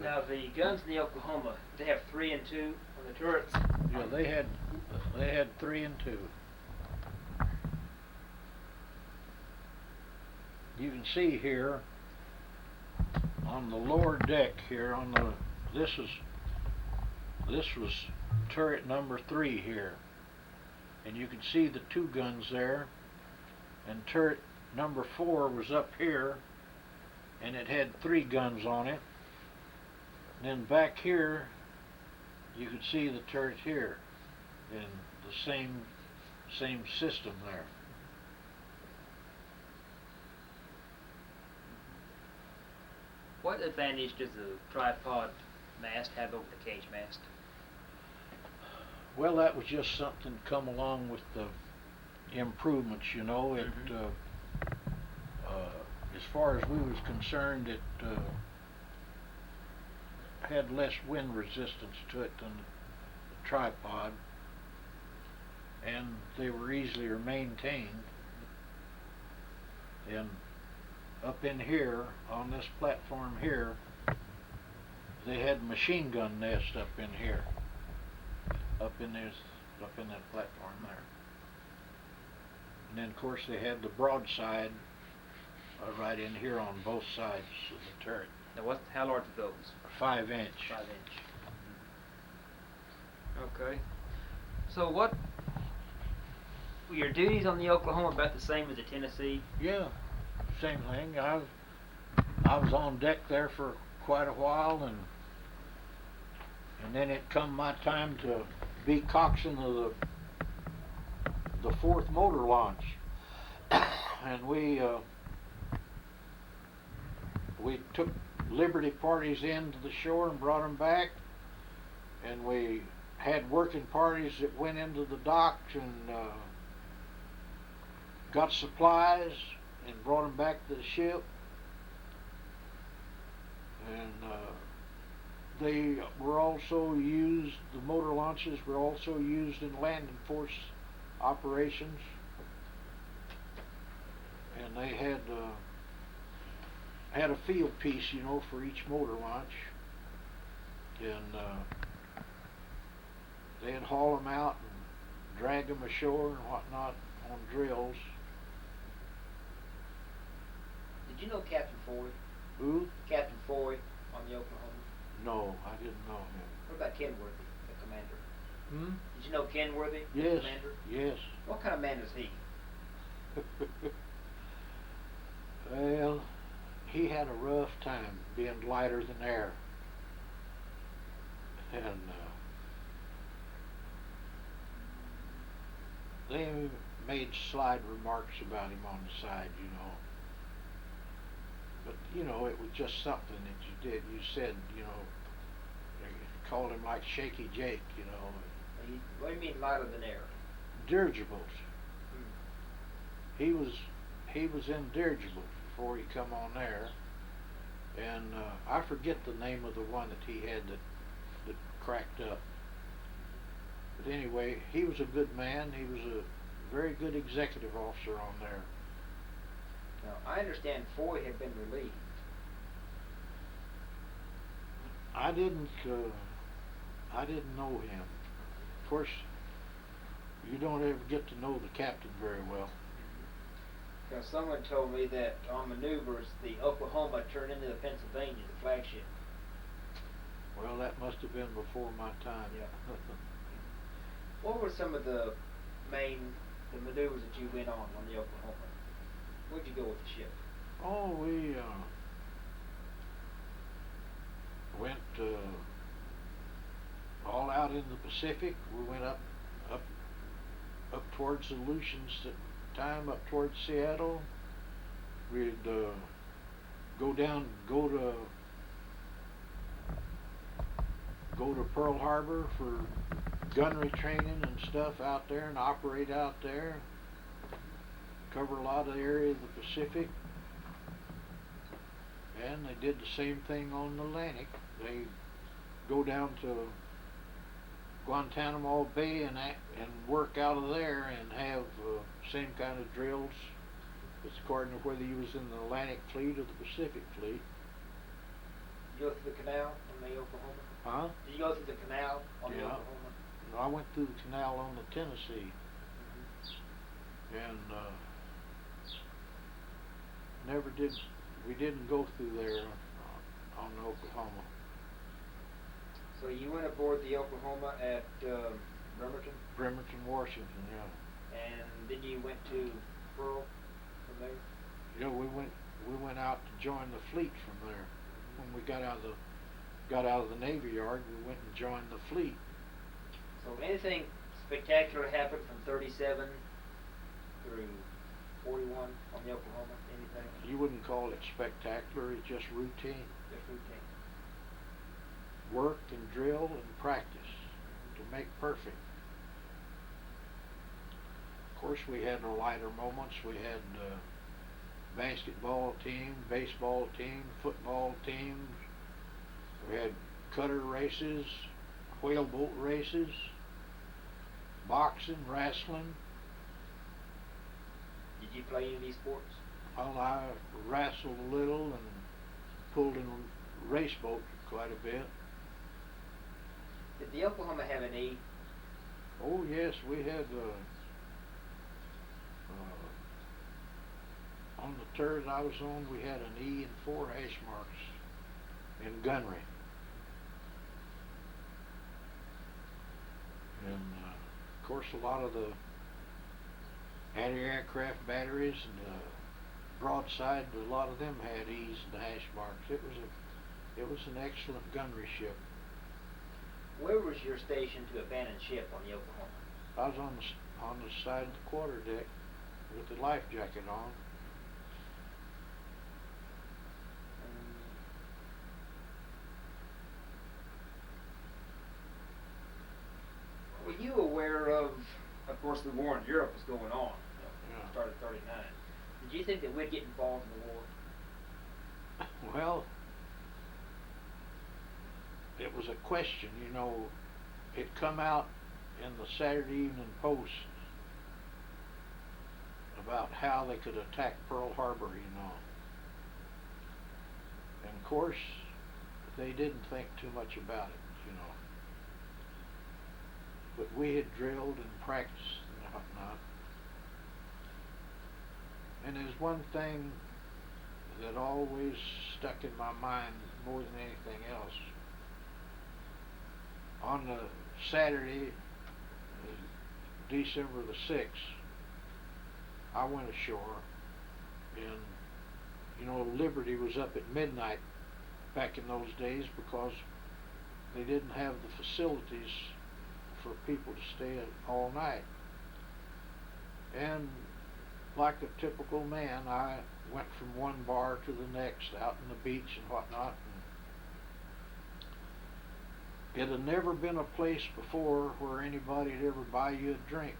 Now the guns in the Oklahoma, they have 3 and 2 on the turrets. Yeah, they had 3 and 2. You can see here on the lower deck here on the this was turret number 3 here, and you can see the 2 guns there, and turret number 4 was up here, and it had 3 guns on it. And then back here you could see the turret here in the same system there. What advantage does the tripod mast have over the cage mast? Well, that was just something come along with the improvements, you know. It as far as we was concerned, it had less wind resistance to it than the tripod, and they were easier maintained. And up in here on this platform here, they had machine gun nest up in here, up in that platform there. And then of course they had the broadside right in here on both sides of the turret. Now how large are those? 5 inch. 5 inch. Okay. So what were your duties on the Oklahoma about the same as the Tennessee? Yeah, same thing. I was on deck there for quite a while, And then it come my time to be coxswain of the fourth motor launch. And we took liberty parties into the shore and brought them back, and we had working parties that went into the docks and got supplies and brought them back to the ship. And they were also used, the motor launches were also used in landing force operations. And they had a field piece, you know, for each motor launch. And they'd haul them out and drag them ashore and whatnot on drills. Did you know Captain Foy? Who? Captain Foy on the Oklahoma. No, I didn't know him. What about Kenworthy, the commander? Hmm? Did you know Kenworthy, the Yes. commander? Yes. What kind of man is he? Well, he had a rough time being lighter than air. And they made slide remarks about him on the side, you know. But, you know, it was just something that you did. You said, you know, they called him like Shaky Jake, you know. What do you mean lighter than air? Dirigibles. Hmm. He was in dirigibles before he come on there. And I forget the name of the one that he had that cracked up. But anyway, he was a good man. He was a very good executive officer on there. Now, I understand Foy had been relieved. I didn't know him. Of course, you don't ever get to know the captain very well. Because someone told me that on maneuvers, the Oklahoma turned into the Pennsylvania, the flagship. Well, that must have been before my time. Yeah. What were some of the maneuvers that you went on the Oklahoma? Where'd you go with the ship? Oh, we went all out in the Pacific. We went up towards the Aleutians at the time, up towards Seattle. We'd go to Pearl Harbor for gunnery training and stuff out there, and operate out there. Cover a lot of the area of the Pacific. And they did the same thing on the Atlantic. They go down to Guantanamo Bay and work out of there and have same kind of drills. It's according to whether you was in the Atlantic Fleet or the Pacific Fleet. Did you go through the canal on the Oklahoma? Huh? Did you go through the canal on the Oklahoma? No, I went through the canal on the Tennessee. Mm-hmm. And we didn't go through there on the Oklahoma. So you went aboard the Oklahoma at Bremerton? Bremerton, Washington, yeah. And then you went to Pearl from there? Yeah, we went out to join the fleet from there. When we got out of the Navy Yard, we went and joined the fleet. So anything spectacular happened from 37 through 41 on the Oklahoma? Anything? You wouldn't call it spectacular, it's just routine. Just routine. Work and drill and practice to make perfect. Of course, we had our lighter moments. We had basketball team, baseball team, football teams. We had cutter races, whaleboat races, boxing, wrestling. Did you play any of these sports? Well, I wrestled a little and pulled in a race boat quite a bit. Did the Oklahoma have an E? Oh yes, we had on the turret I was on, we had an E and 4 hash marks in gunnery. And of course, a lot of the anti-aircraft batteries and broadside, a lot of them had E's and hash marks. It was an excellent gunnery ship. Where was your station to abandon ship on the Oklahoma? I was on the side of the quarterdeck with the life jacket on. Were you aware of course, the war in Europe was going on. Yeah. Started in '39. Did you think that we'd get involved in the war? Well, it was a question, you know. It come out in the Saturday Evening Post about how they could attack Pearl Harbor, you know. And of course, they didn't think too much about it, you know. But we had drilled and practiced and whatnot. And there's one thing that always stuck in my mind more than anything else. On the Saturday, December the 6th, I went ashore, and you know, Liberty was up at midnight back in those days because they didn't have the facilities for people to stay all night. And like a typical man, I went from one bar to the next out on the beach and whatnot. And it had never been a place before where anybody'd ever buy you a drink.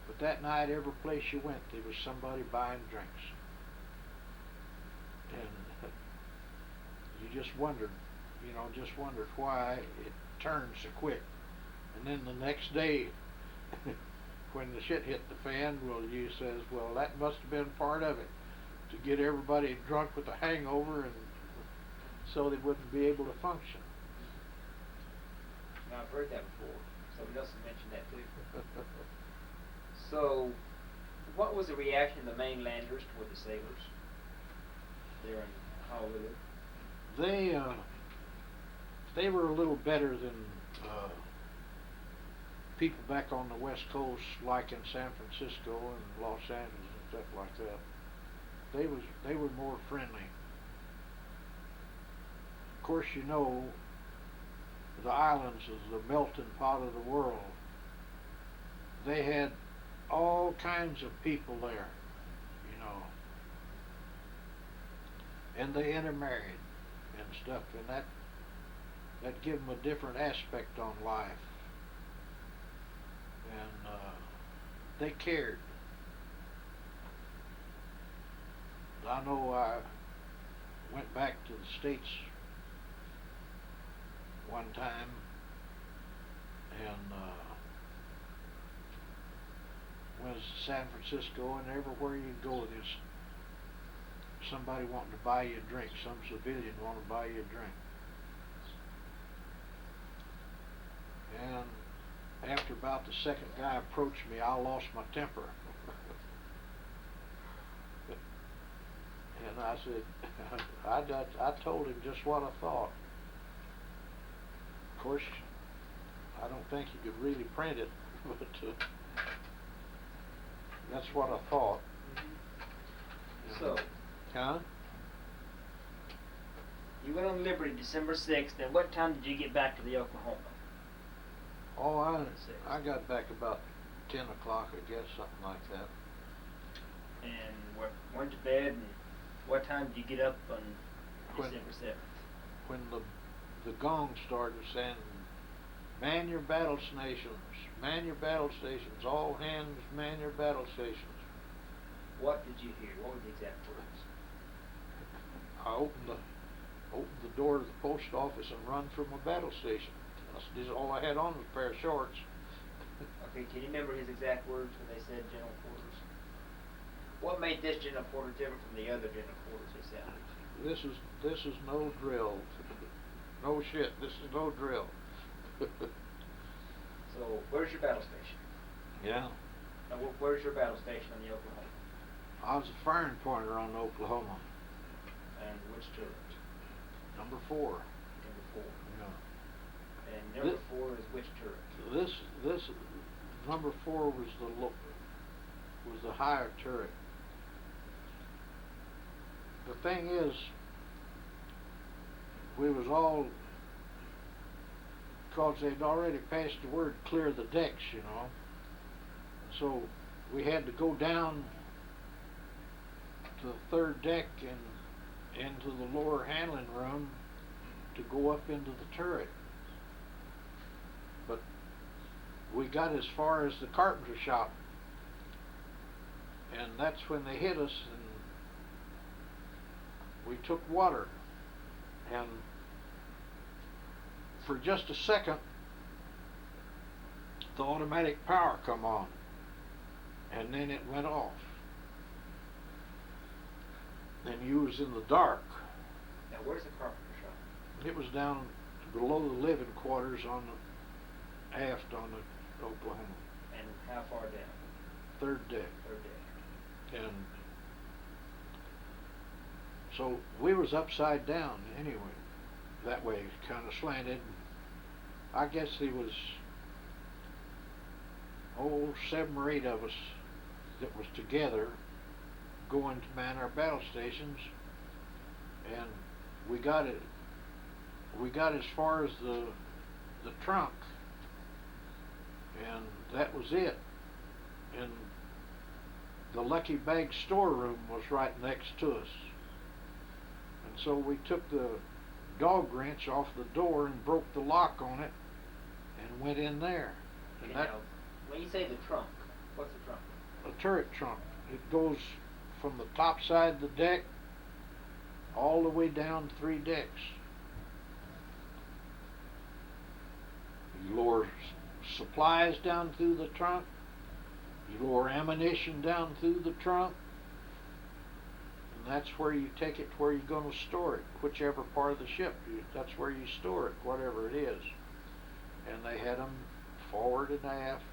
But that night, every place you went, there was somebody buying drinks. And you just wondered why it turned so quick. And then the next day, when the shit hit the fan, well, you says, well, that must have been part of it, to get everybody drunk with a hangover and so they wouldn't be able to function. Now, I've heard that before. Somebody else has mentioned that too. So, what was the reaction of the mainlanders toward the sailors there in Honolulu? They were a little better than people back on the West Coast, like in San Francisco and Los Angeles and stuff like that. They were more friendly. Of course, you know, the islands is the melting pot of the world. They had all kinds of people there, you know, and they intermarried and stuff, and that gave them a different aspect on life, and they cared. I know I went back to the States one time, and went to San Francisco, and everywhere you go, there's somebody wanting to buy you a drink, some civilian wanting to buy you a drink. And after about the second guy approached me, I lost my temper. And I said, I told him just what I thought. Of course, I don't think you could really print it, but that's what I thought. So, huh? You went on Liberty December 6th, and what time did you get back to the Oklahoma? Oh, I got back about 10 o'clock, I guess, something like that. And went to bed, and what time did you get up on December 7th? When the gong started saying, man your battle stations, man your battle stations, all hands man your battle stations. What did you hear? What were the exact words? I opened the door to the post office and run from a battle station. That's all I had on was a pair of shorts. Okay, can you remember his exact words when they said general quarters? What made this general quarters different from the other general quarters they sounded? This is no drill. No shit, this is no drill. So, where's your battle station? Yeah. Now, where's your battle station on the Oklahoma? I was a firing pointer on the Oklahoma. And which turret? Number 4. Number 4. Yeah. And number 4 is which turret? This number 4 was the higher turret. The thing is, we was all because they'd already passed the word clear the decks, you know. So we had to go down to the third deck and into the lower handling room to go up into the turret. But we got as far as the carpenter shop, and that's when they hit us, and we took water, and for just a second the automatic power come on, and then it went off, and you was in the dark. Now, where's the carpenter shop? It was down below the living quarters on the aft on the Oklahoma. And how far down? Third deck. Third deck. And so we was upside down anyway, that way, kind of slanted. I guess there was 7 or 8 of us that was together going to man our battle stations, and we got as far as the trunk, and that was it. And the Lucky Bag storeroom was right next to us, and so we took the dog wrench off the door and broke the lock on it and went in there. And Okay, now, when you say the trunk, what's the trunk? A turret trunk. It goes from the top side of the deck all the way down 3 decks. You lower supplies down through the trunk. You lower ammunition down through the trunk. And that's where you take it to where you're going to store it, whichever part of the ship. That's where you store it, whatever it is. And they had them forward and aft.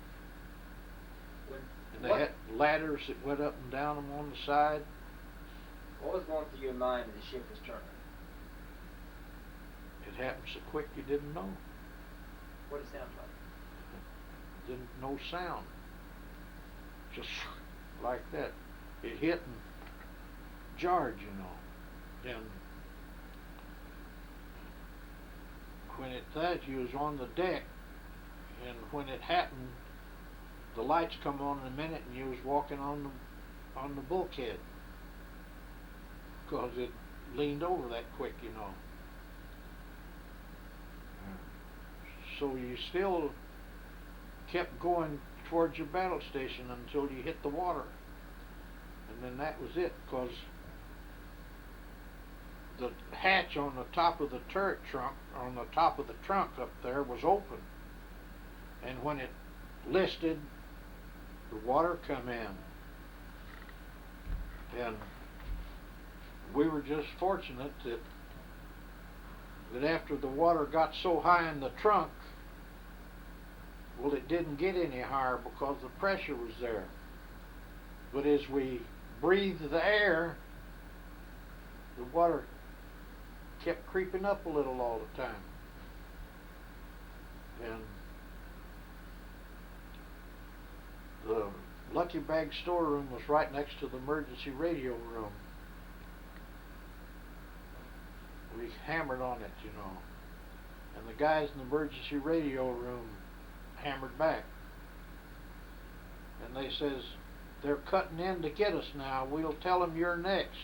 And they had ladders that went up and down them on the side. What was going through your mind as the ship was turning? It happened so quick you didn't know. What did it sound like? Didn't no sound. Just like that. It hit and jarred, you know. And when it that, you was on the deck, and when it happened, the lights come on in a minute, and you was walking on the bulkhead, because it leaned over that quick, you know. So you still kept going towards your battle station until you hit the water, and then that was it, because the hatch on the top of the turret trunk, on the top of the trunk up there, was open, and when it listed, the water come in, and we were just fortunate that after the water got so high in the trunk, well, it didn't get any higher because the pressure was there. But as we breathed the air, the water kept creeping up a little all the time. And the Lucky Bag storeroom was right next to the emergency radio room. We hammered on it, you know. And the guys in the emergency radio room hammered back. And they says, they're cutting in to get us now. We'll tell them you're next.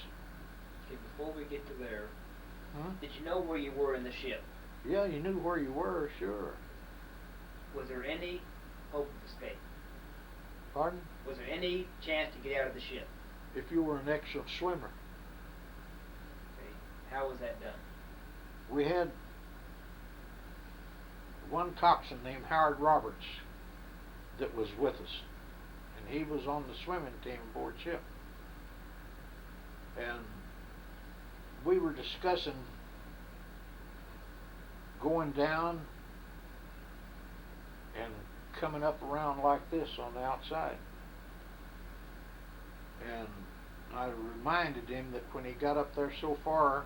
Okay, before we get to there, Huh? did you know where you were in the ship? Yeah, you knew where you were, sure. Was there any hope of escape? Pardon? Was there any chance to get out of the ship? If you were an excellent swimmer. Okay, how was that done? We had one coxswain named Howard Roberts that was with us, and he was on the swimming team aboard ship. And we were discussing going down and coming up around like this on the outside. And I reminded him that when he got up there so far,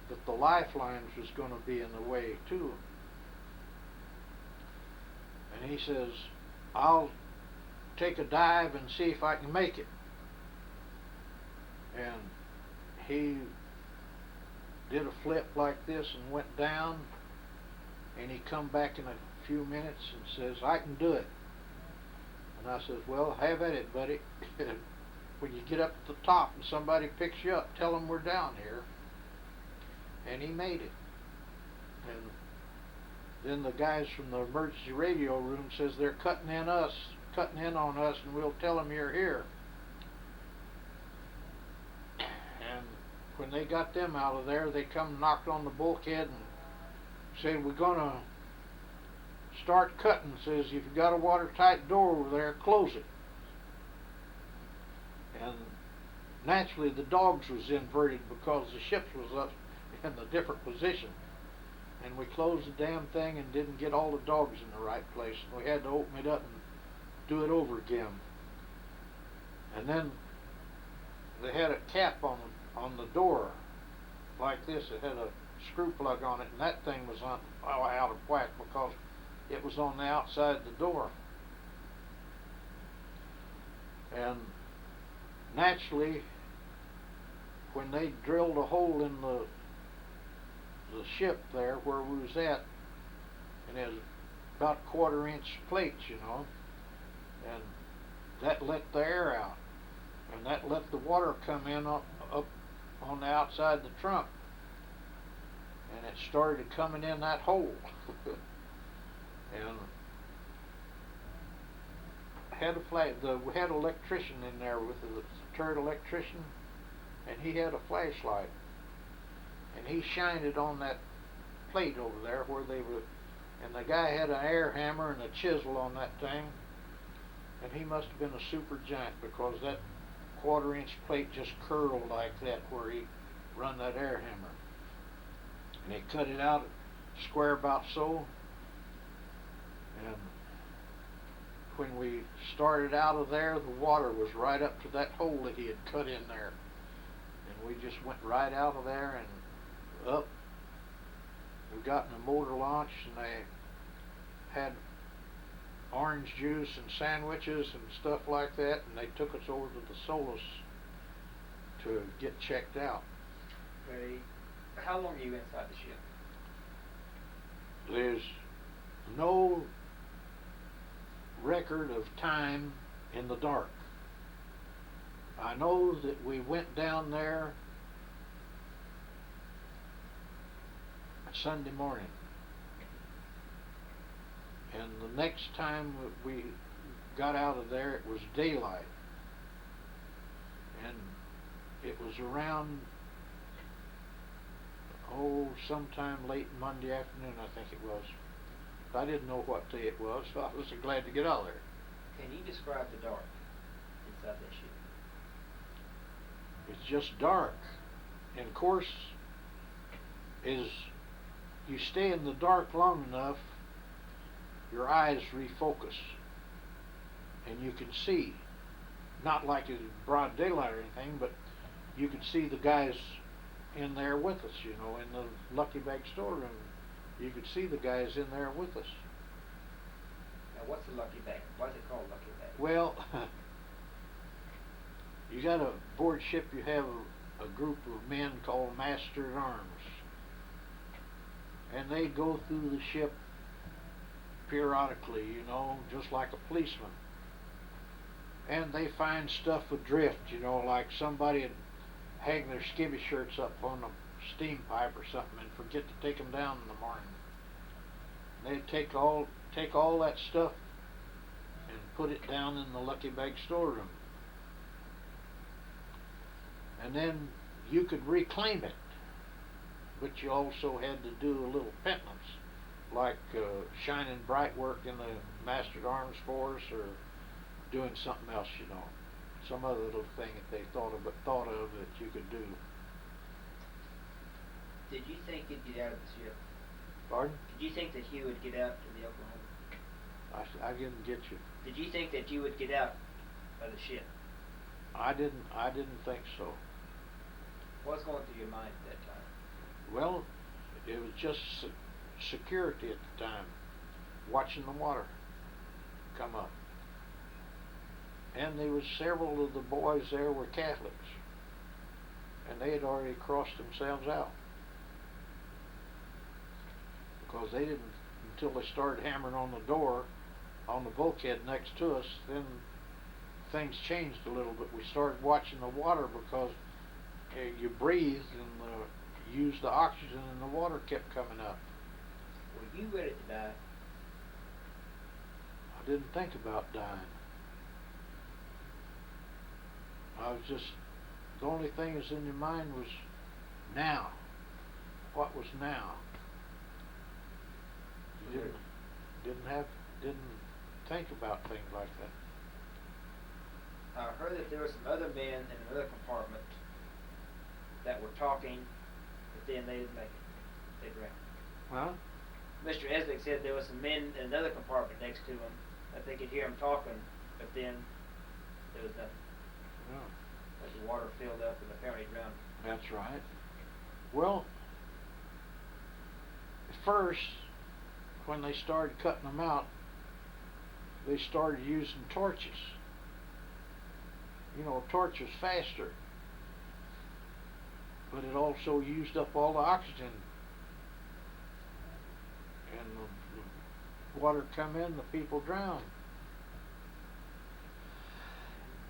that the lifelines was going to be in the way too. And he says, I'll take a dive and see if I can make it. And he did a flip like this and went down, And he come back in a few minutes and says, "I can do it." And I says, "Well, have at it, buddy. When you get up to the top and somebody picks you up, tell them we're down here." And he made it. And then the guys from the emergency radio room says they're cutting in on us, and we'll tell them you're here. And when they got them out of there, they come and knocked on the bulkhead and said, "We're gonna start cutting." Says, "If you've got a watertight door over there, close it." And naturally the dogs was inverted because the ship was up in a different position. And we closed the damn thing and didn't get all the dogs in the right place. And we had to open it up and do it over again. And then they had a cap on the door like this. It had a screw plug on it, and that thing was out of whack because it was on the outside of the door. And naturally, when they drilled a hole in the ship there where we was at, and it was about 1/4-inch plates, you know, and that let the air out, and that let the water come in up on the outside of the trunk, and it started coming in that hole. And we had an electrician in there with the third electrician, and he had a flashlight, and he shined it on that plate over there where they were, and the guy had an air hammer and a chisel on that thing, and he must have been a super giant because that 1/4-inch plate just curled like that where he run that air hammer, and he cut it out square about so. And when we started out of there, the water was right up to that hole that he had cut in there, and we just went right out of there and up. We got in a motor launch, and they had orange juice and sandwiches and stuff like that, and they took us over to the Solus to get checked out. Okay. How long were you inside the ship? There's no record of time in the dark. I know that we went down there Sunday morning, and the next time we got out of there, it was daylight, and it was around sometime late Monday afternoon, I think it was. I didn't know what day it was, so I was so glad to get out of there. Can you describe the dark inside that ship? It's just dark, and of course, as you stay in the dark long enough, your eyes refocus, and you can see, not like in broad daylight or anything, but you can see the guys in there with us, you know, in the Lucky Bag storeroom. You could see the guys in there with us. Now, what's a lucky bag? Why is it called lucky bag? Well, you got a board ship, you have a group of men called master-at-arms, and they go through the ship periodically, you know, just like a policeman. And they find stuff adrift, you know, like somebody had hang their skivvy shirts up on a steam pipe or something and forget to take them down in the morning. They take all that stuff and put it down in the Lucky Bag storeroom. And then you could reclaim it, but you also had to do a little penance, like shining bright work in the master-at-arms force, or doing something else, you know, some other little thing that they thought of that you could do. Did you think you'd get out of the ship? Pardon? Did you think that you would get out to the Oklahoma? I didn't get you. Did you think that you would get out of the ship? I didn't think so. What was going through your mind at that time? Well, it was just security at the time, watching the water come up. And there was several of the boys there were Catholics, and they had already crossed themselves out because they didn't until they started hammering on the door, on the bulkhead next to us. Then things changed a little bit. We started watching the water because you breathed and used the oxygen, and the water kept coming up. Were you ready to die? I didn't think about dying. I was just, the only thing that's in your mind was now. What was now? You didn't think about things like that. I heard that there were some other men in another compartment that were talking, but then they didn't make it. They drowned. Huh? Mr. Eslick said there were some men in another compartment next to him that they could hear him talking, but then there was nothing. Yeah. But the water filled up and apparently drowned. That's right. Well, at first, when they started cutting them out, they started using torches. You know, a torch was faster, but it also used up all the oxygen. And the water come in, the people drowned.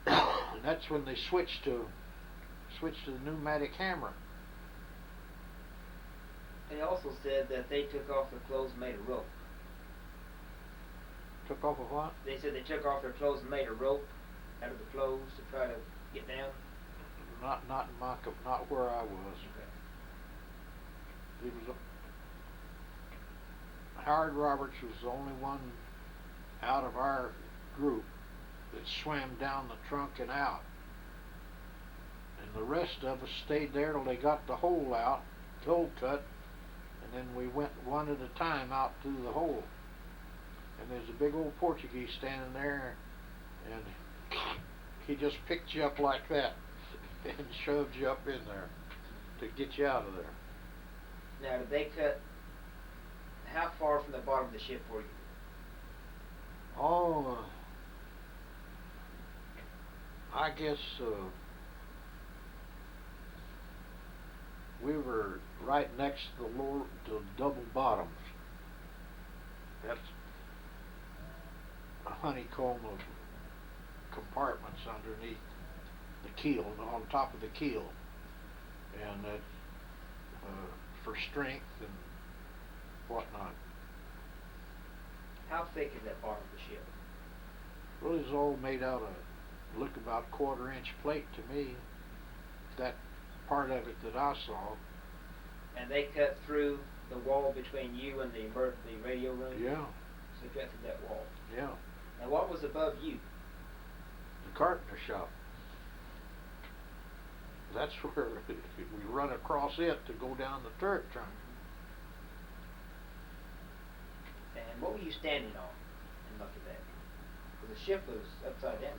And that's when they switched to the pneumatic hammer. They also said that they took off their clothes and made a rope. Took off of what? They said they took off their clothes and made a rope out of the clothes to try to get down. Not where I was. Okay. It was Howard Roberts was the only one out of our group that swam down the trunk and out. And the rest of us stayed there till they got the hole out, hole cut, and then we went one at a time out through the hole. And there's a big old Portuguese standing there, and he just picked you up like that and shoved you up in there to get you out of there. Now, did they cut? How far from the bottom of the ship were you? Oh, I guess we were right next to the double bottoms. That's a honeycomb of compartments underneath the keel, on top of the keel, and that for strength and whatnot. How thick is that bottom of the ship? Well, it's all made out of, look about 1/4-inch plate to me. That part of it that I saw. And they cut through the wall between you and the radio room? Yeah. So they cut through that wall. Yeah. And what was above you? The carpenter shop. That's where we run across it to go down the turret trunk. And what were you standing on in Lucky Bag? Because the ship was upside down.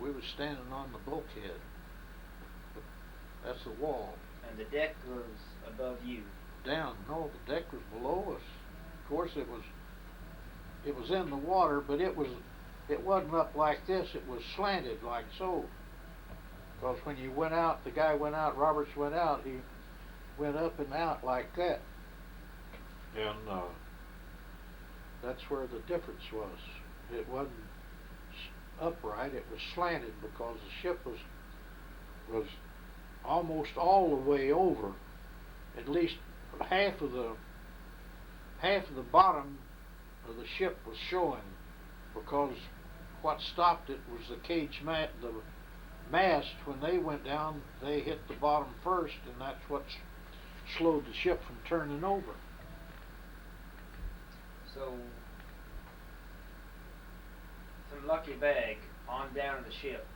We were standing on the bulkhead. That's the wall. And the deck was above you. Down. No, the deck was below us. Of course, it was in the water, but it wasn't up like this. It was slanted like so. Because when you went out, the guy went out, Roberts went out, he went up and out like that. And that's where the difference was. It wasn't upright, it was slanted because the ship was almost all the way over. At least half of the bottom of the ship was showing, because what stopped it was the the mast. When they went down, they hit the bottom first, and that's what slowed the ship from turning over. So, from Lucky Bag on down to the ship,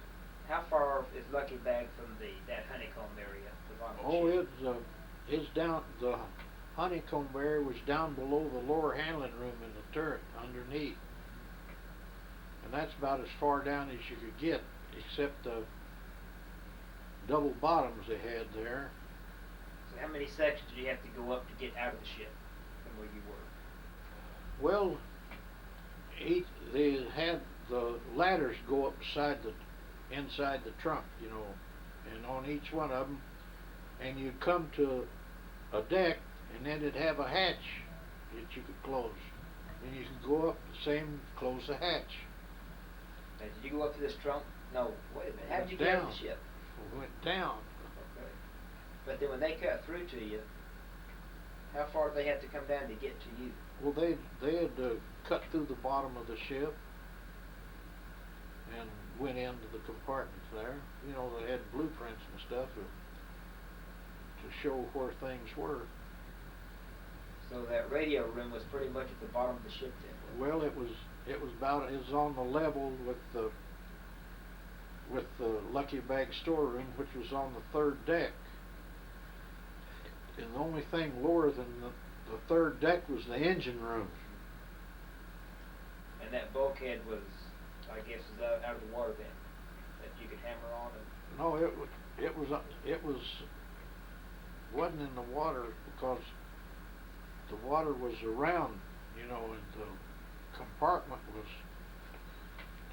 how far is Lucky Bag from that honeycomb area, the bottom of the ship? It's down, the honeycomb area was down below the lower handling room in the turret underneath. And that's about as far down as you could get, except the double bottoms they had there. So how many sections did you have to go up to get out of the ship from where you were? Well, they had the ladders go up inside the trunk, you know, and on each one of them, and you'd come to a deck, and then it'd have a hatch that you could close. Then you could go up the same, close the hatch. Now, did you go up to this trunk? No, wait a minute, how did you Went get out down. of the ship? We went down. Okay. But then when they cut through to you, how far did they have to come down to get to you? Well, they had cut through the bottom of the ship and went into the compartments there. You know, they had blueprints and stuff to show where things were. So that radio room was pretty much at the bottom of the ship then? Well, it was on the level with the Lucky Bag storeroom, which was on the third deck. And the only thing lower than the third deck was the engine room. And that bulkhead was, I guess, is out of the water then, that you could hammer on and... No, it wasn't in the water because the water was around, you know, and the compartment was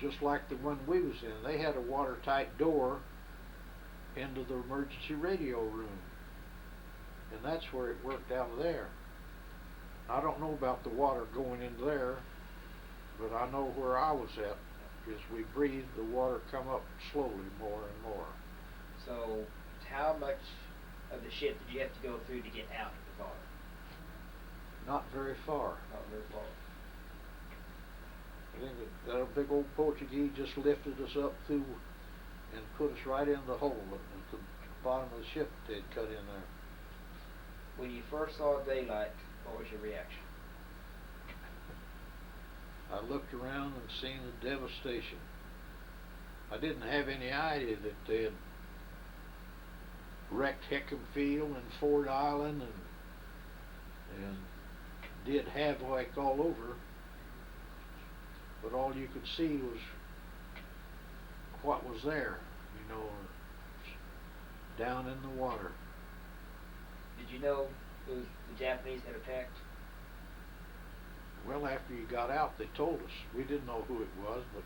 just like the one we was in. They had a watertight door into the emergency radio room, and that's where it worked out of there. I don't know about the water going in there, but I know where I was at. As we breathed, the water come up slowly more and more. So, how much of the ship did you have to go through to get out of the car? Not very far. Not very far. I think that big old Portuguese just lifted us up through and put us right in the hole at the bottom of the ship they'd cut in there. When you first saw daylight, what was your reaction? I looked around and seen the devastation. I didn't have any idea that they had wrecked Hickam Field and Ford Island and did havoc all over. But all you could see was what was there, you know, down in the water. Did you know it was the Japanese had attacked? Well, after you got out, they told us. We didn't know who it was, but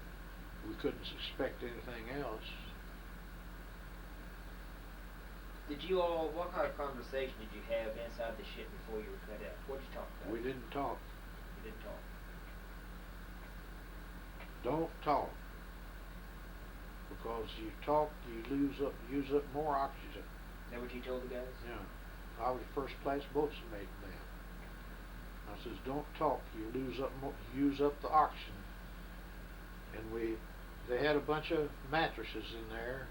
we couldn't expect anything else. Did you all, what kind of conversation did you have inside the ship before you were cut out? What did you talk about? We didn't talk. You didn't talk. Don't talk. Because you talk, you use up more oxygen. Is that what you told the guys? Yeah. I was first class boatswain man. I says, don't talk, you use up the oxygen. And they had a bunch of mattresses in there,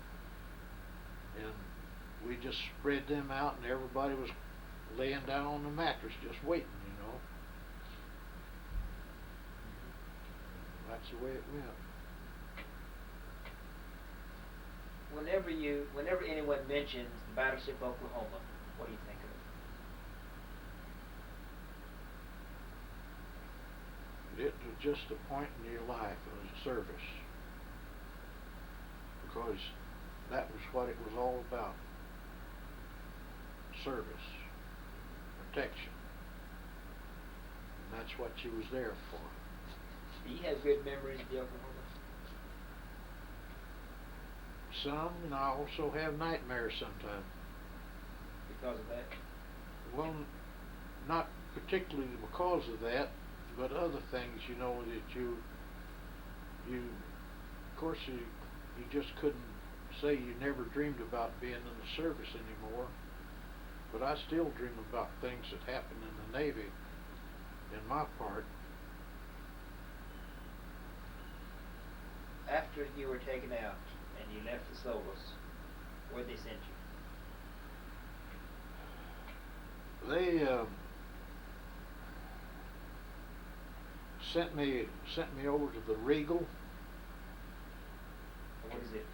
and we just spread them out, and everybody was laying down on the mattress just waiting, you know. That's the way it went. Whenever anyone mentions the Battleship Oklahoma, what do you think of it? It was just a point in your life of service, because that was what it was all about. Service, protection, and that's what you was there for. Do you have good memories of the Oklahoma? Some, and I also have nightmares sometimes. Because of that? Well, not particularly because of that, but other things, you know, that you of course you just couldn't say you never dreamed about being in the service anymore, but I still dream about things that happened in the Navy, in my part. After you were taken out and you left the Solus, where'd they send you? They sent me over to the Regal. What is it?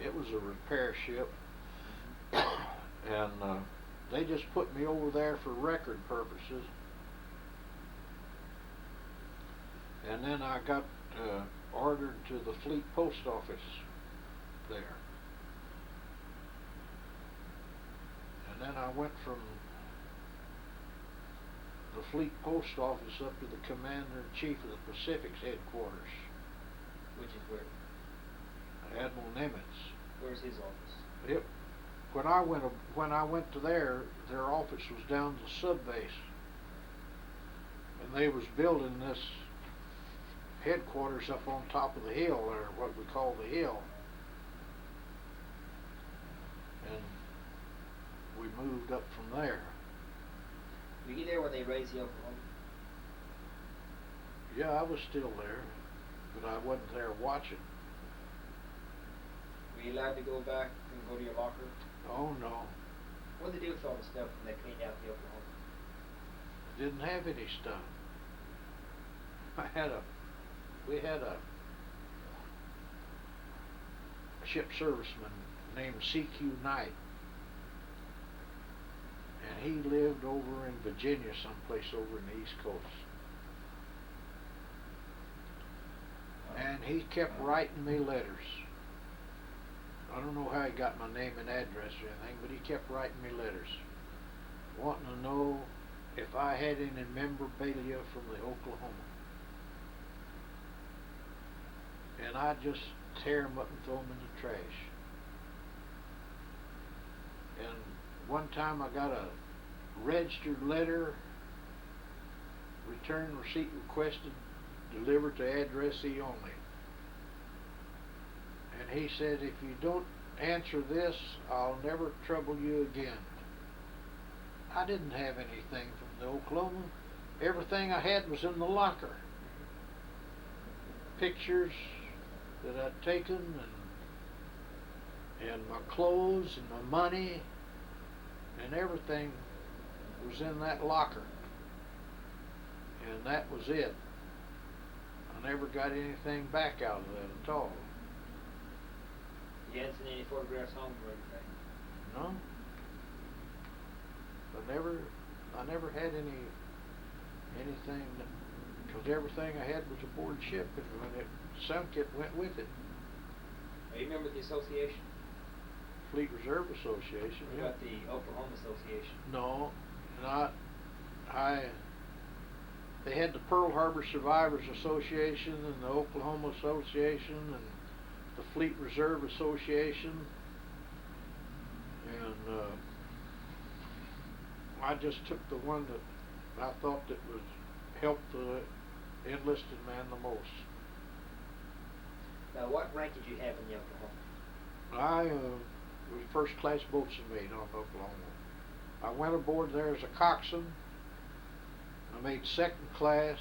It was a repair ship, and they just put me over there for record purposes. And then I got ordered to the Fleet Post Office there. And then I went from the Fleet Post Office up to the Commander-in-Chief of the Pacific's headquarters. Which is where? Admiral Nimitz. Where's his office? When I went to their office was down the sub base. and they was building this headquarters up on top of the hill, or what we call the hill. And we moved up from there. Were you there when they raised the Oklahoma? Yeah, I was still there, but I wasn't there watching. Were you allowed to go back and go to your locker? Oh no, What did they do with all the stuff when they cleaned out the Oklahoma? didn't have any stuff. We had a ship serviceman named C.Q. Knight, and he lived over in Virginia, someplace over in the East Coast. And he kept writing me letters. I don't know how he got my name and address or anything, but he kept writing me letters, wanting to know if I had any memorabilia from the Oklahoma. And I just tear them up and throw them in the trash. And one time I got a registered letter, return receipt requested, delivered to addressee only. And he said, if you don't answer this, I'll never trouble you again. I didn't have anything from the Oklahoma. Everything I had was in the locker. Pictures that I'd taken, and my clothes and my money and everything was in that locker. And that was it. I never got anything back out of that at all. You hadn't seen any photographs home or anything? No. I never had anything, because everything I had was aboard ship, and when it sunk, it went with it. Are you a member of the association? Fleet Reserve Association. What Yeah. about the Oklahoma Association? No, not. They had the Pearl Harbor Survivors Association and the Oklahoma Association and the Fleet Reserve Association, and I just took the one that I thought that would help the enlisted man the most. Now, what rank did you have in the Oklahoma? I was first class boatswain mate on Oklahoma. I went aboard there as a coxswain. I made second class,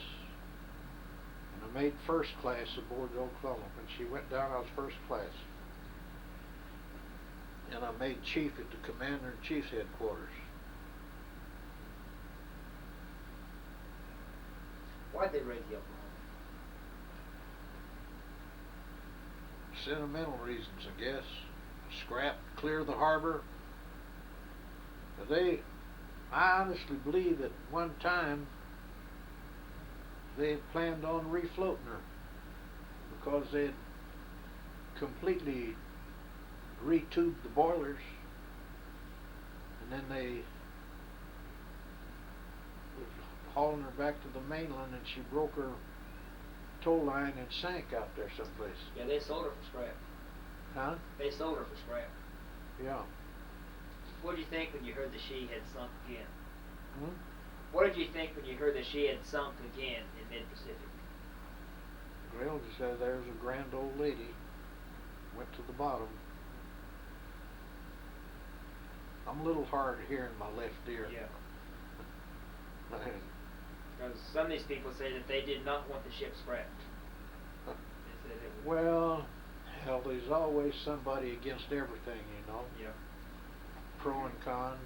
and I made first class aboard the Oklahoma. When she went down, I was first class. And I made chief at the Commander-in-Chief's headquarters. Why'd they raise the Oklahoma? Sentimental reasons, I guess. Scrap, clear the harbor. I honestly believe at one time they had planned on refloating her, because they had completely retubed the boilers, and then they was hauling her back to the mainland, and she broke her tow line and sank out there someplace. Yeah, they sold her for scrap. Huh? They sold her for scrap. Yeah. What did you think when you heard that she had sunk again? Hmm? What did you think when you heard that she had sunk again in mid-Pacific? Well, just said there's a grand old lady went to the bottom. I'm a little hard of hearing my left ear. Yeah. Because some of these people say that they did not want the ship scrapped. They said it was... Well, hell, there's always somebody against everything, you know. Yeah. Pro and con.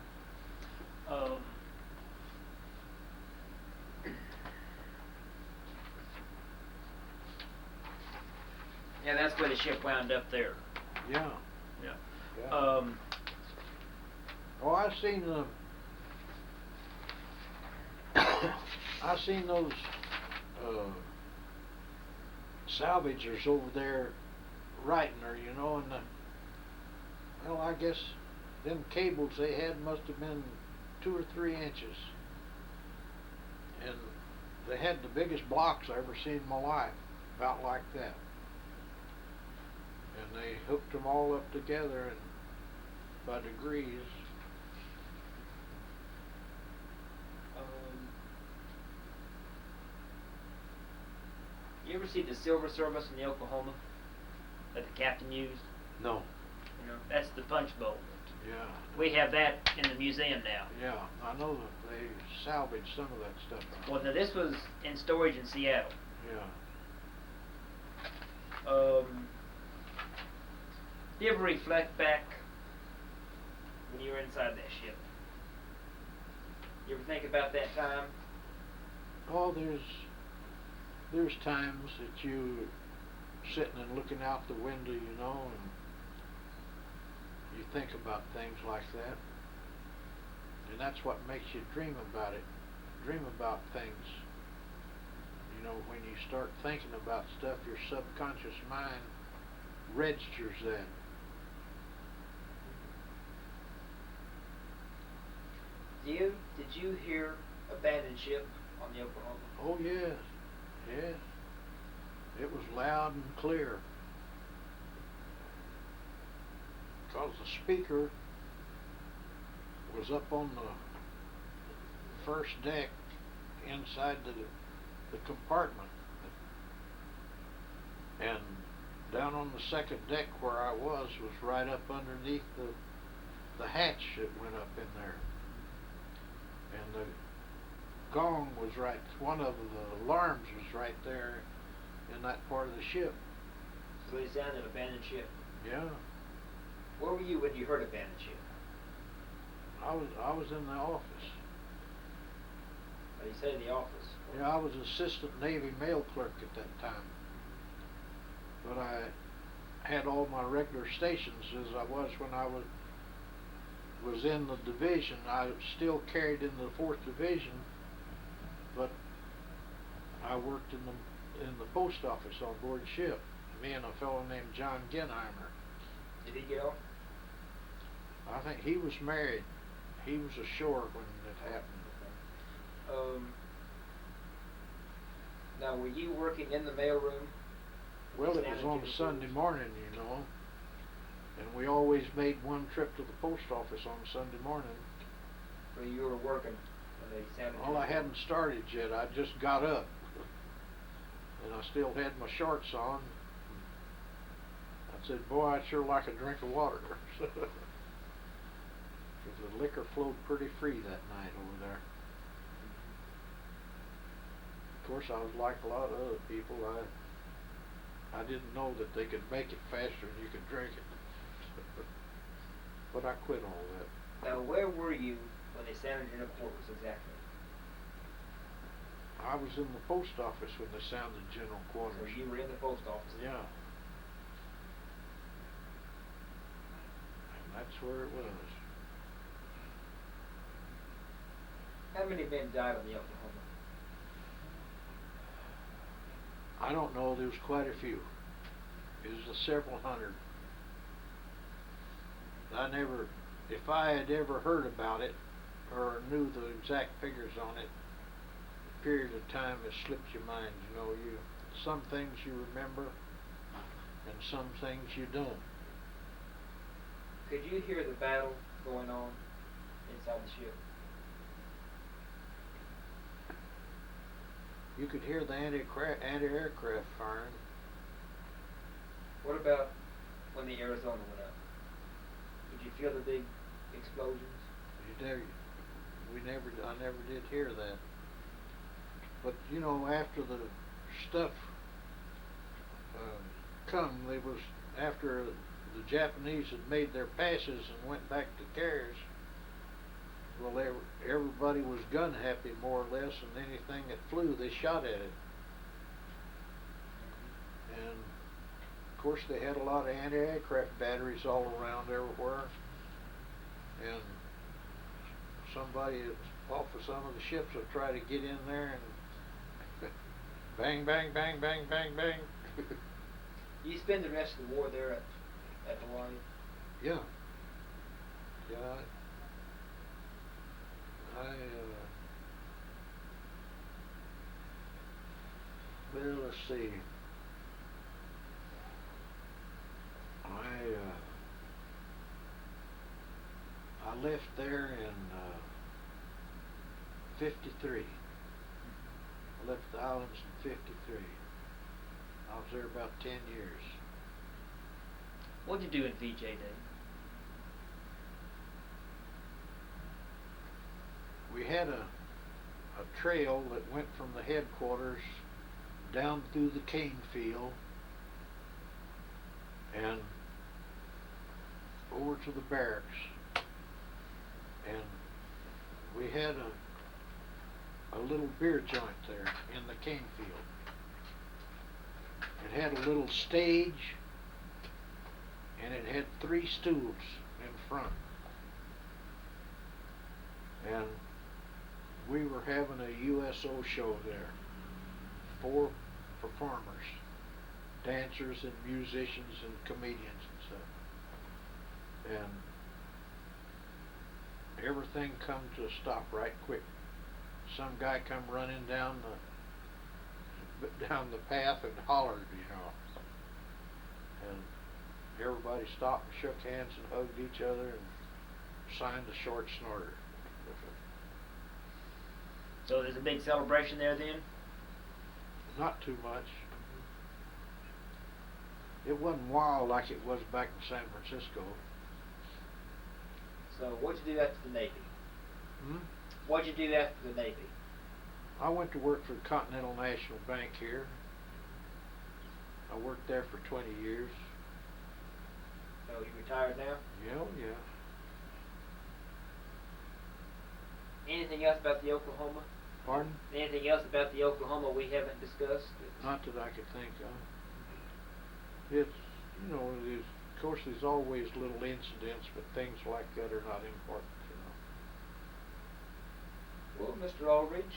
Yeah, that's where the ship wound up there. Yeah. Yeah. Yeah. Oh, I seen those salvagers over there writing her, you know, and well, I guess them cables they had must have been 2 or 3 inches, and they had the biggest blocks I ever seen in my life, about like that, and they hooked them all up together and by degrees. You ever see the silver service in the Oklahoma that the captain used? No. You know, that's the punch bowl. Yeah. We have that in the museum now. Yeah, I know that they salvaged some of that stuff. Well, now this was in storage in Seattle. Yeah. Do you ever reflect back when you were inside that ship? You ever think about that time? Oh, there's times that you sitting and looking out the window, you know, and you think about things like that. And that's what makes you dream about it. Dream about things. You know, when you start thinking about stuff, your subconscious mind registers that. Did you hear abandoned ship on the Oklahoma? Oh yes, yes. It was loud and clear. Because the speaker was up on the first deck inside the compartment. And down on the second deck where I was right up underneath the hatch that went up in there. And the gong was right, one of the alarms was right there in that part of the ship. So they sounded abandoned ship. Yeah. Where were you when you heard abandoned ship? I was in the office. Oh, you said in the office. Yeah, I was assistant Navy mail clerk at that time. But I had all my regular stations as I was when I was in the division. I still carried in the 4th Division, but I worked in the post office on board ship. Me and a fellow named John Genheimer. Did he get off? I think he was married. He was ashore when it happened. Now, were you working in the mailroom? Well, it was on Sunday morning, you know, and we always made one trip to the post office on Sunday morning. So you were working when they sounded? Well, I hadn't started yet. I just got up, and I still had my shorts on. I said, "Boy, I'd sure like a drink of water." Because the liquor flowed pretty free that night over there. Of course, I was like a lot of other people. I didn't know that they could make it faster than you could drink it. But I quit all that. Now, where were you when they sounded your quarters exactly? I was in the post office when they sounded general quarters. So you were in the post office? Yeah. And that's where it was. How many men died on the Oklahoma? I don't know, there was quite a few. It was several hundred. If I had ever heard about it, or knew the exact figures on it, the period of time has slipped your mind, you know, some things you remember, and some things you don't. Could you hear the battle going on inside the ship? You could hear the anti-aircraft firing. What about when the Arizona went up? Did you feel the big explosions? I never did hear that. But you know, after the stuff after the Japanese had made their passes and went back to carriers, well, everybody was gun happy more or less, and anything that flew, they shot at it. And of course, they had a lot of anti-aircraft batteries all around everywhere. And somebody off of some of the ships would try to get in there and bang, bang, bang, bang, bang, bang. You spend the rest of the war there at Hawaii? Yeah. Yeah. Well, let's see. I left there in 53. I left the islands in 53. I was there about 10 years. What'd you do in VJ, Dave? We had a trail that went from the headquarters down through the cane field and over to the barracks, and we had a little beer joint there in the cane field. It had a little stage, and it had 3 stools in front, and we were having a USO show there. 4 performers, dancers and musicians and comedians and stuff. And everything come to a stop right quick. Some guy come running down the path and hollered, you know. And everybody stopped and shook hands and hugged each other and signed a short snorter. So there's a big celebration there then? Not too much. It wasn't wild like it was back in San Francisco. So what'd you do after the Navy? What'd you do after the Navy? I went to work for the Continental National Bank here. I worked there for 20 years. So you retired now? Yeah. Anything else about the Oklahoma? Pardon? Anything else about the Oklahoma we haven't discussed? Not that I could think of. It's, you know, there's, of course there's always little incidents, but things like that are not important, you know. Well, Mr. Alridge,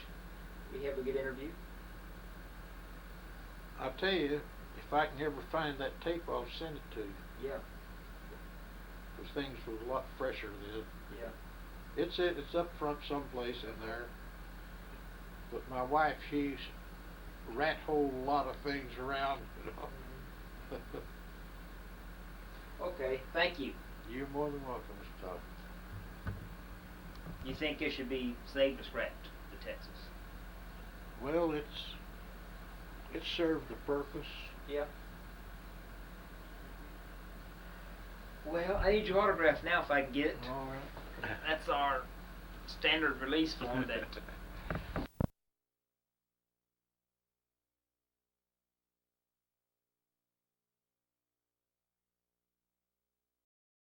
we have a good interview. I'll tell you, if I can ever find that tape, I'll send it to you. Yeah. Because things was a lot fresher then. Yeah. It's up front someplace in there. But my wife, she's rat hole a lot of things around, you know. Okay, thank you. You're more than welcome, Mr. Todd. You think it should be saved or scrapped, the Texas? Well, it served a purpose. Yeah. Well, I need your autograph now if I can get it. All right. That's our standard release form that